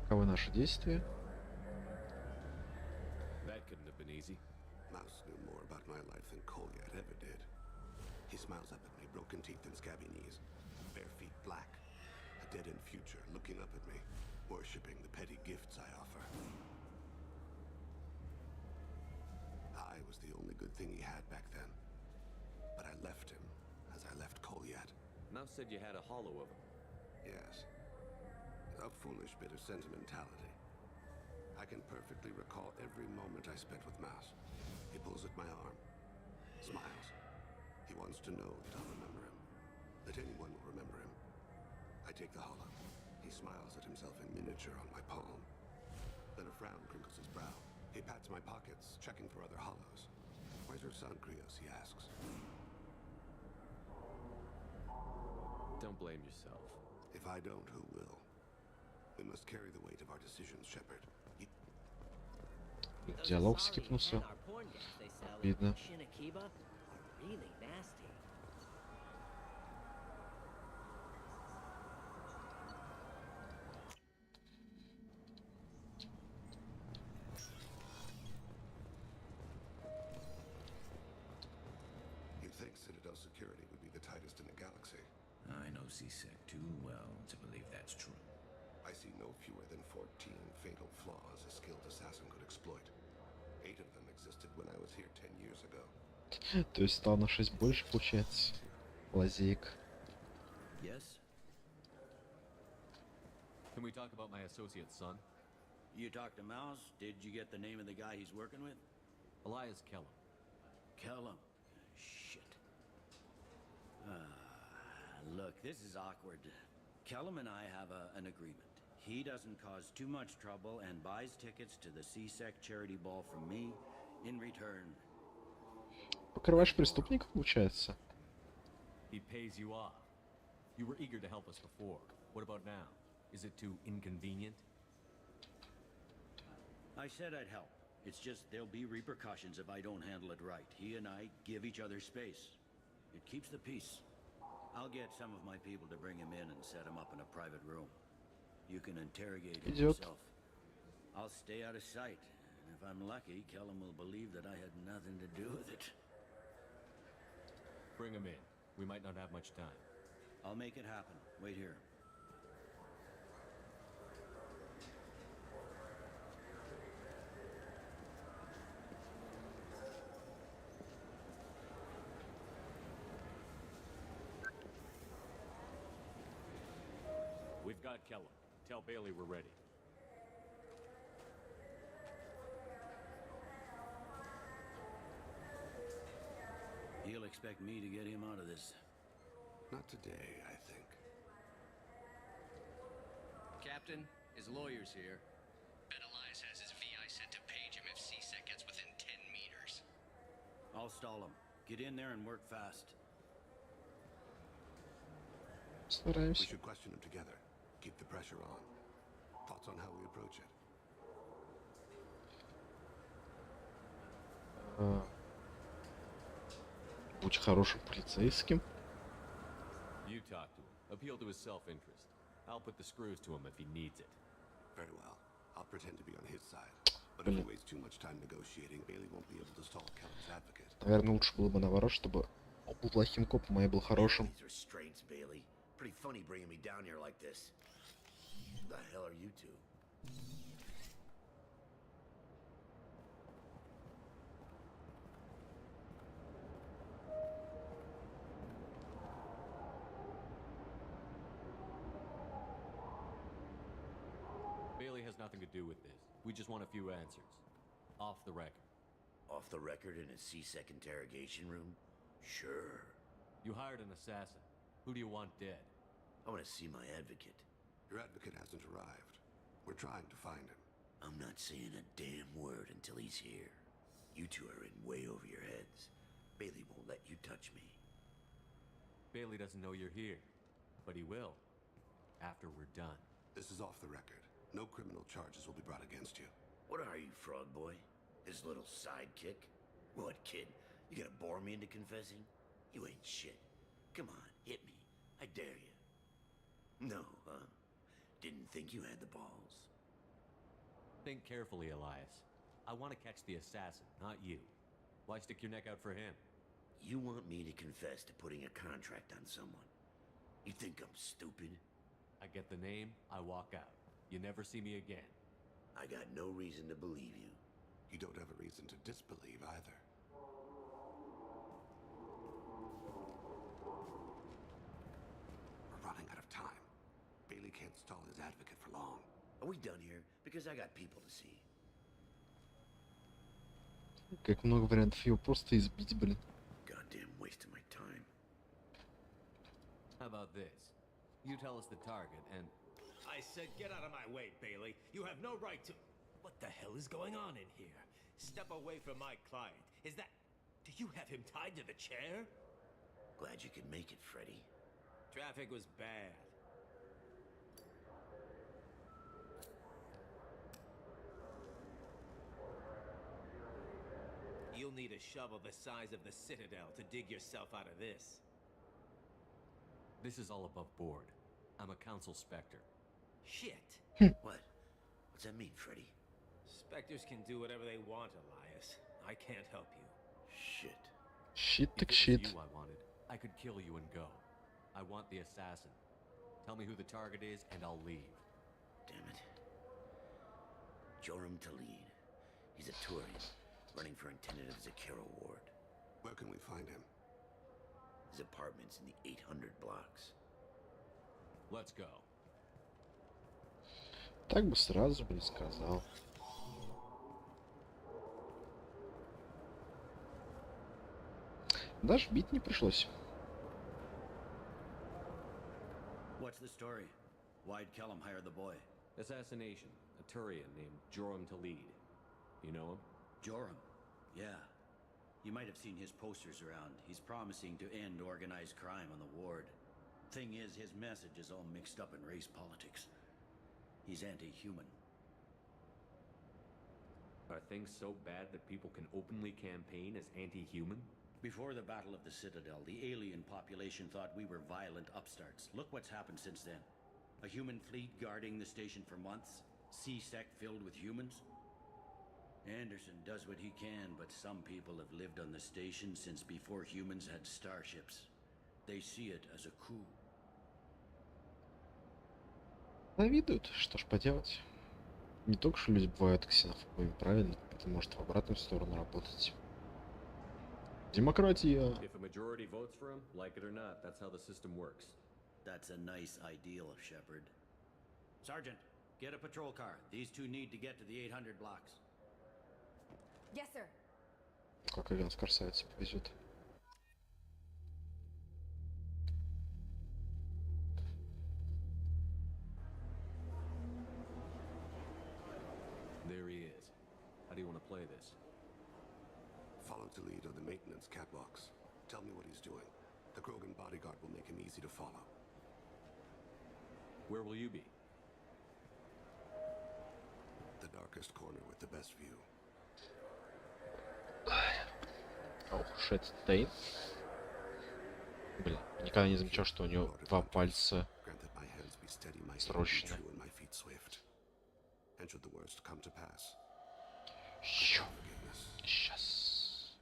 Каковы наши действия? That couldn't have been easy. Mouse knew more about my life than Kolyat ever did. He smiles up at me, broken teeth and scabby knees, bare feet black, a dead-end future looking up at me, worshipping the petty gifts I offer. I was the only good thing he had back then, but I left him as I left Kolyat. Mouse said you had a hollow of him. Yes. A foolish bit of sentimentality. I can perfectly recall every moment I spent with Mouse. He pulls at my arm, smiles. He wants to know that I'll remember him. anyone will remember him. I take the hollow. He smiles at himself in miniature on my palm. Then a frown crinkles his brow. He pats my pockets, checking for other hollows. Where's your son, Krios? He asks. Don't blame yourself. If I don't, who will? We must carry the weight of our decisions, Shepard. Диалог скипнулся. Видно. You'd think Citadel security would be the tightest in the galaxy. I know C-Sec too well to believe that's true. I see no fewer than 14 fatal flaws a skilled assassin could exploit. 8 of them existed when I was here 10 years ago. То есть стало на 6 больше, получается. Лазейка. Yes? Can we talk about my associate's son? You talked to Mouse? Did you get the name of the guy he's working with? Elias Kellum. Kellum. Shit. Look, this is awkward. Kellum and I have an agreement. He doesn't cause too much trouble and buys tickets to the C-Sec charity ball from me. In return... Покрываешь преступника, получается? He pays you off. You were eager to help us before. What about now? Is it too inconvenient? I said I'd help. It's just there'll be repercussions if I don't handle it right. He and I give each other space. It keeps the peace. I'll get some of my people to bring him in and set him up in a private room. You can interrogate him yourself. I'll stay out of sight. And if I'm lucky, Kellum will believe that I had nothing to do with it. Bring him in. We might not have much time. I'll make it happen. Wait here. We've got Kellum. Tell Bailey we're ready. He'll expect me to get him out of this. Not today, I think. Captain, his lawyer's here. Bet Elias has his VI set to page him if C-Sec gets within 10 meters. I'll stall him. Get in there and work fast. We should question him together. Keep the pressure on. Thoughts on how we approach it? Будь хорошим полицейским. You talk to him. Appeal to his self-interest. I'll put the screws to him if he needs it. Very well. I'll pretend to be on his side. But if he wastes too much time negotiating, Bailey won't be able to stall Kellum's advocate. Наверное, лучше было бы наоборот, чтобы он был плохим копом, а я был хорошим. These restraints, Bailey. Pretty funny bringing me down here like this. The hell are you two? Bailey has nothing to do with this. We just want a few answers. Off the record. Off the record in a C-Sec interrogation room? Sure. You hired an assassin. Who do you want dead? I want to see my advocate. Your advocate hasn't arrived. We're trying to find him. I'm not saying a damn word until he's here. You two are in way over your heads. Bailey won't let you touch me. Bailey doesn't know you're here, but he will. After we're done. This is off the record. No criminal charges will be brought against you. What are you, frog boy? His little sidekick? What, kid? You gonna bore me into confessing? You ain't shit. Come on, hit me. I dare you. No, huh? Didn't think you had the balls. Think carefully, Elias. I want to catch the assassin, not you. Why stick your neck out for him? You want me to confess to putting a contract on someone? You think I'm stupid? I get the name, I walk out. You never see me again. I got no reason to believe you. You don't have a reason to disbelieve either. We're running out of time. Bailey can't stall his advocate for long. Are we done here? Because I got people to see. Как много вариантов его просто избить, блин. Goddamn waste of my time. How about this? You tell us the target and... I said get out of my way, Bailey. You have no right to... What the hell is going on in here? Step away from my client. Is that... Do you have him tied to the chair? Glad you could make it, Freddy. Traffic was bad. You'll need a shovel the size of the Citadel to dig yourself out of this. This is all above board. I'm a council specter. Shit. What? What's that mean, Freddy? Specters can do whatever they want, Elias. I can't help you. Shit. Shit If так it was shit. you I wanted, I could kill you and go. I want the assassin. Tell me who the target is and I'll leave. Damn it. Joram Talid. He's a Turian, running for intendant of Zakara Ward. Where can we find him? His apartment's in the 800 blocks. Let's go. Так бы сразу бы и сказал. Даже бить не пришлось. What's the story? Why'd Kellum hire the boy? Assassination. A Turian named Joram Talid. You know him? Joram? Yeah. You might have seen his posters around. He's promising to end organized crime on the ward. Thing is, his message is all mixed up in race politics. He's anti-human. Are things so bad that people can openly campaign as anti-human? Before the Battle of the Citadel, the alien population thought we were violent upstarts. Look what's happened since then. A human fleet guarding the station for months. C-Sec filled with humans. Anderson does what he can, but some people have lived on the station since before humans had starships. They see it as a coup. Завидуют, что ж поделать. Не только что люди бывают ксенофобами, правильно? Это может в обратную сторону работать. Демократия. If a majority votes for him, like it or not, that's how the system works. That's a nice ideal, Shepard. Sergeant, get a patrol car. These two need to get to the 800 blocks. Yes, sir. Как Иван с красавицей повезет. There he is. How do you want to play this? Follow to lead on the maintenance catwalks. Tell me what he's doing. The Krogan bodyguard will make him easy to follow. Where will you be? The darkest corner with the best view. Ох уж этот Тейн. Блин, никогда не замечал, что у него два пальца срочно. Сейчас.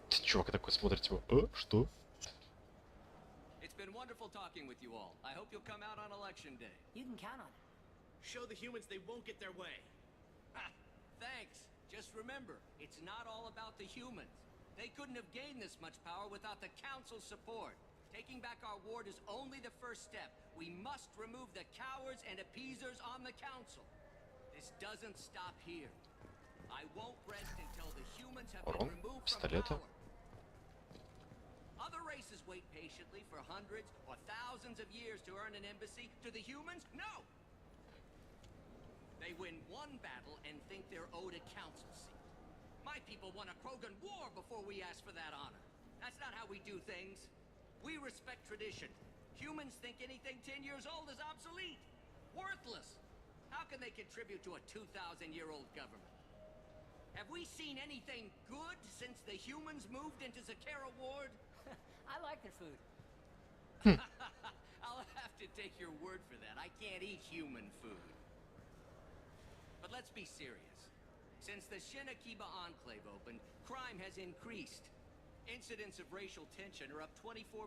Чувак такой смотрит, типа, что? It's been wonderful talking with you all. I hope you'll come out on election day. You can count on it. Show the humans they won't get their way. Thanks. Just remember, it's not all about the humans. They couldn't have gained this much power without the Council's support. Taking back our ward is only the first step. We must remove the cowards and appeasers on the Council. This doesn't stop here. I won't rest until the humans have been removed from power. Other races wait patiently for hundreds or thousands of years to earn an embassy. To the humans, no! They win one battle and think they're owed a council seat. My people won a Krogan war before we asked for that honor. That's not how we do things. We respect tradition. Humans think anything 10 years old is obsolete. Worthless. How can they contribute to a 2,000-year-old government? Have we seen anything good since the humans moved into Zakara Ward? I like their food. I'll have to take your word for that. I can't eat human food. But let's be serious. Since the Shinakiba Enclave opened, crime has increased. Incidents of racial tension are up 24%,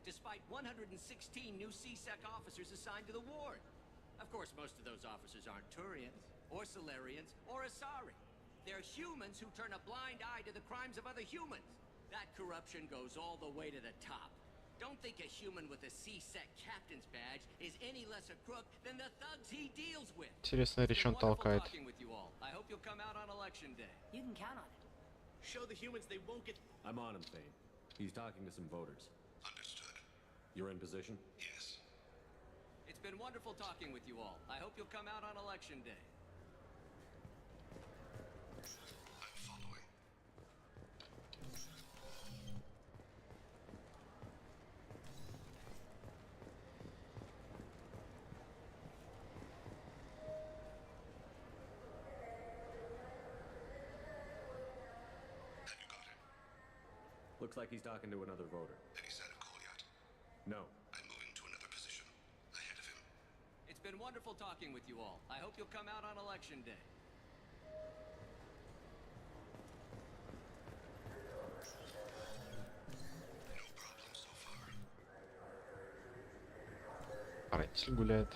despite 116 new C-Sec officers assigned to the ward. Of course, most of those officers aren't Turians, or Solarians, or Asari. They're humans who turn a blind eye to the crimes of other humans. That corruption goes all the way to the top. Don't think a human with a C-Sec captain's badge is any less a crook than the thugs he deals with. Интересная речь он толкает. I hope you'll come out on election day. You can count on it. Show the humans they won't get... I'm on him, Thane. He's talking to some voters. Understood. You're in position? Yes. It's been wonderful talking with you all. I hope you'll come out on election day. I'm following. Have you got him? Looks like he's talking to another voter. Any sign of call yet? No. I'm moving to another position. Ahead of him. It's been wonderful talking with you all. I hope you'll come out on election day. No problem so far. Родитель гуляет.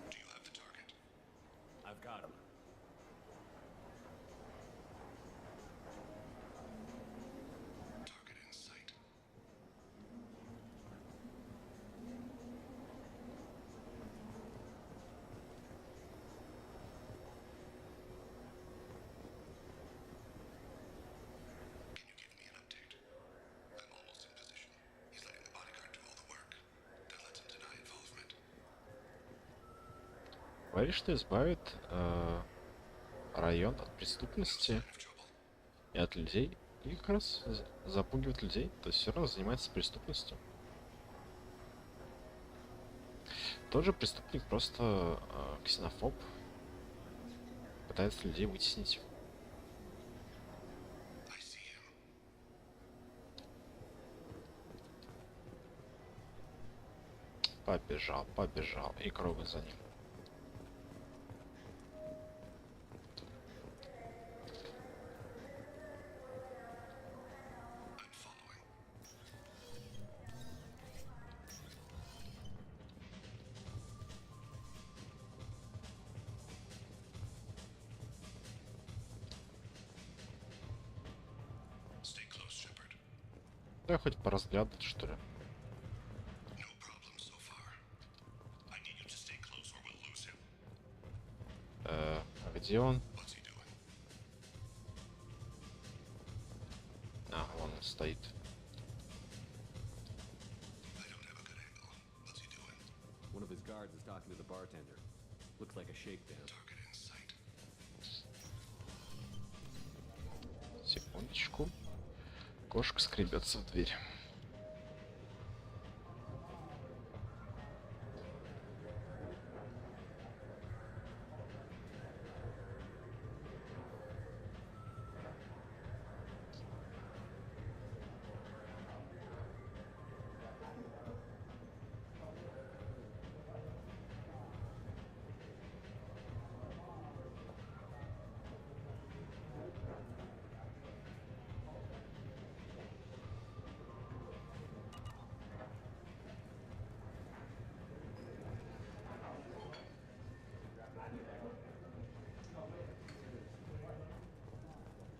Do you have the target? I've got him. Target in sight. Can you give me an update? I'm almost in position. He's letting the bodyguard do all the work. Then let him deny involvement. Говорит, что избавит район от преступности и от людей. И как раз запугивает людей. То есть все равно занимается преступностью. Тоже преступник, просто ксенофоб. Пытается людей вытеснить. I see him. Побежал, побежал. И кругом за ним. I'm following. Stay close, Shepard. Да, хоть поразглядывать, что ли. No problem so far. I need you to stay close or we'll lose him. А где он? What's he doing? А, вон он стоит. I don't have a good angle. What's he doing? One of his guards is talking to the bartender. Looks like a shakedown. Target in sight. Секундочку. Кошка скребется в дверь.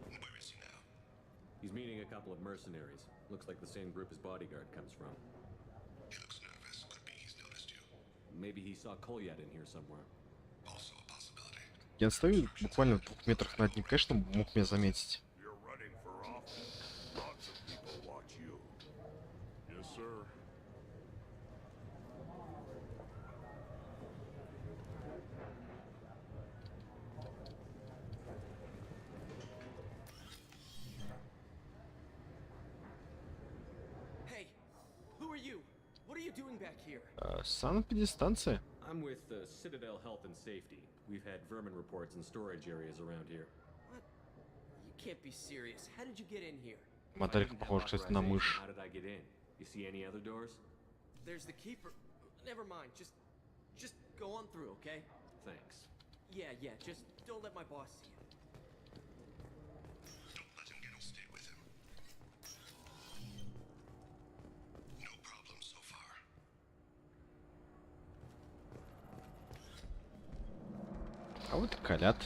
Where is he now? He's meeting a couple of mercenaries. Looks like the same group his bodyguard comes from. He looks nervous. Could be he's noticed you. Maybe he saw Kolyat in here somewhere. Also a possibility. Я стою буквально в 2 метрах над ним. Конечно, мог меня заметить. You're running for office. Lots of people watch you. Yes, sir. Hey, who are you? What are you doing back here? Санэпидстанция. I'm with Citadel Health and Safety. We've had vermin reports in storage areas around here. What? You can't be serious. How did you get in here? Моделька похожа, кстати, на мышь. How did I get in? You see any other doors? There's the keeper. Never mind. Just go on through, okay? Thanks. Yeah, just don't let my boss see you. Don't let him get. I'll stay with him. No problem so far. А вот и Колят.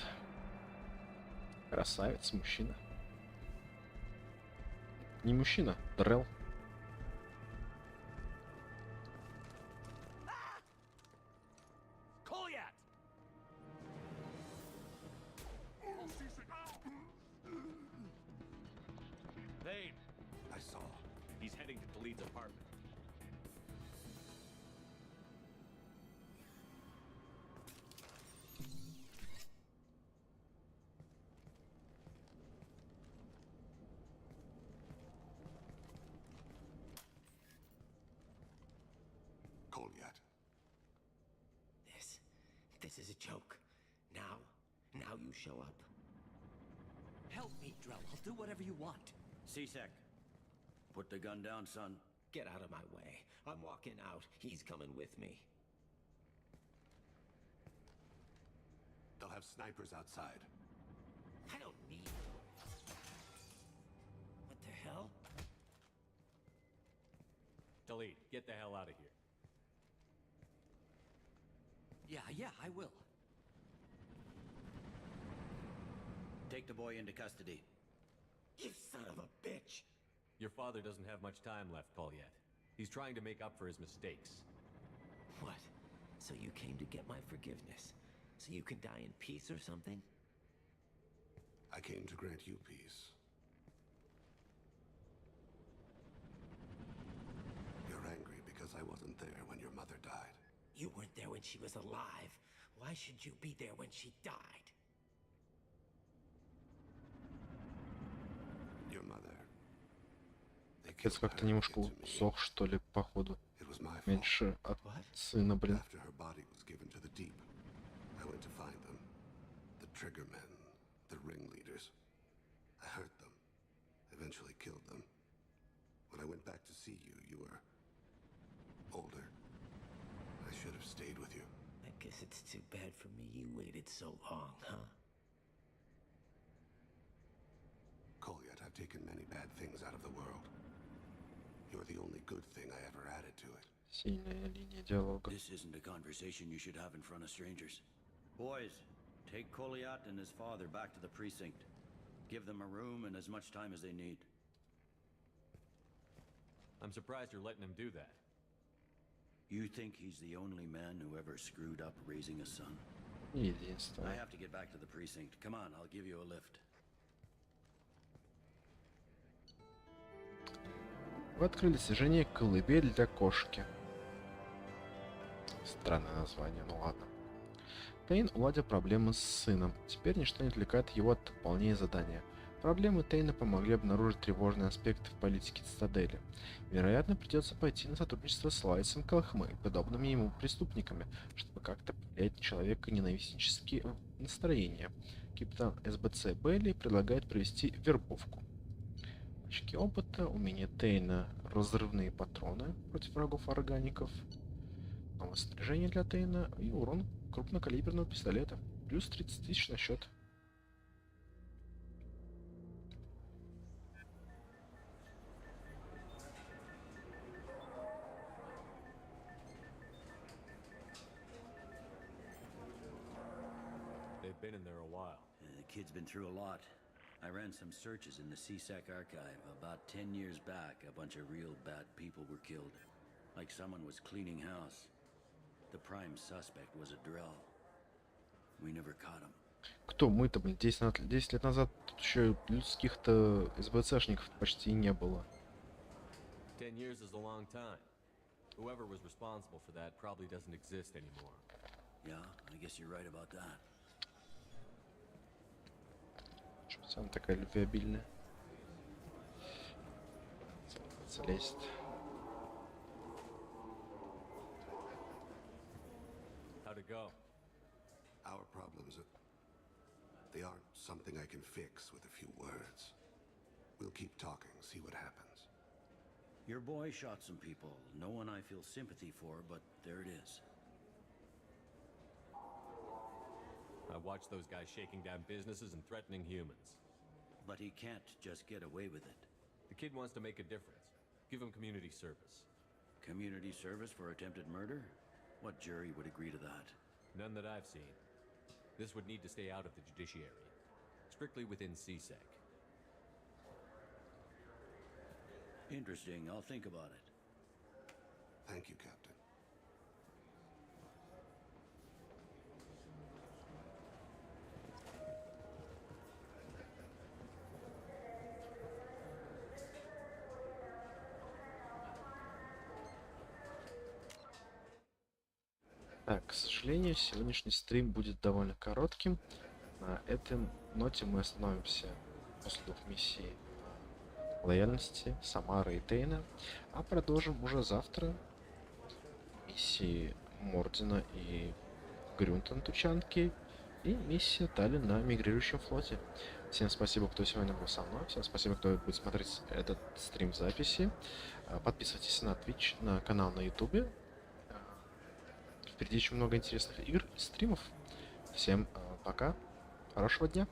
Красавец, мужчина. Не мужчина, Дрел. lead's apartment. Goliath. This is a joke. Now you show up. Help me, Drell. I'll do whatever you want. C-Sec, put the gun down, son. Get out of my way. I'm walking out. He's coming with me. They'll have snipers outside. I don't need... What the hell? Delete. Get the hell out of here. Yeah, I will. Take the boy into custody. You son of a bitch! Your father doesn't have much time left, Paulette. He's trying to make up for his mistakes. What? So you came to get my forgiveness? So you can die in peace or something? I came to grant you peace. You're angry because I wasn't there when your mother died. You weren't there when she was alive. Why should you be there when she died? Your mother. Отец как-то немножко усох, что ли, походу. Меньше от сына, блин. After her body was given to the deep, I went to find them. The triggermen, the ringleaders. I hurt them, eventually killed them. When I went back to see you, you were older. I should have stayed with you. I guess it's too bad for me you waited so long, huh? Goliath, I've taken many bad things out of the world. You're the only good thing I ever added to it. Сильная линия диалога. This isn't a conversation you should have in front of strangers. Boys, take Goliath and his father back to the precinct. Give them a room and as much time as they need. I'm surprised you're letting him do that. You think he's the only man who ever screwed up raising a son? Единственное. I have to get back to the precinct. Come on, I'll give you a lift. Вы открыли достижение «Колыбель для кошки». Странное название, ну ладно. Тейн уладил проблемы с сыном. Теперь ничто не отвлекает его от выполнения задания. Проблемы Тейна помогли обнаружить тревожные аспекты в политике Цитадели. Вероятно, придется пойти на сотрудничество с Лайсом Колхмы и подобными ему преступниками, чтобы как-то повлиять на человека ненавистнические настроения. Капитан СБЦ Белли предлагает провести вербовку. Очки опыта, умение Тейна, разрывные патроны против врагов органиков, новое снаряжение для Тейна и урон крупнокалиберного пистолета. Плюс 30 тысяч на счет. They've been in there a while. The kid's been through a lot. I ran some searches in the CSEC archive. About 10 years back, a bunch of real bad people were killed. Like someone was cleaning house. The prime suspect was a Drell. We never caught him. Кто мы-то, блин, 10 лет назад тут еще людских-то СБЦшников почти не было. 10 years is a long time. Whoever was responsible for that probably doesn't exist anymore. Yeah, I guess you're right about that. Что сам такая любвеобильная? Залезет. How'd it go? Our problems, they aren't something I can fix with a few words. We'll keep talking, see what happens. Your boy shot some people. No one I feel sympathy for, but there it is. I watched those guys shaking down businesses and threatening humans. But he can't just get away with it. The kid wants to make a difference. Give him community service. Community service for attempted murder? What jury would agree to that? None that I've seen. This would need to stay out of the judiciary. Strictly within CSEC. Interesting. I'll think about it. Thank you, Captain. Так, к сожалению, сегодняшний стрим будет довольно коротким. На этой ноте мы остановимся после 2 миссий лояльности Самары и Тейна, а продолжим уже завтра миссии Мордина и Грюнтон Тучанки и миссия Тали на мигрирующем флоте. Всем спасибо, кто сегодня был со мной. Всем спасибо, кто будет смотреть этот стрим в записи. Подписывайтесь на твич, на канал на ютубе. Впереди еще много интересных игр и стримов. Всем пока. Хорошего дня.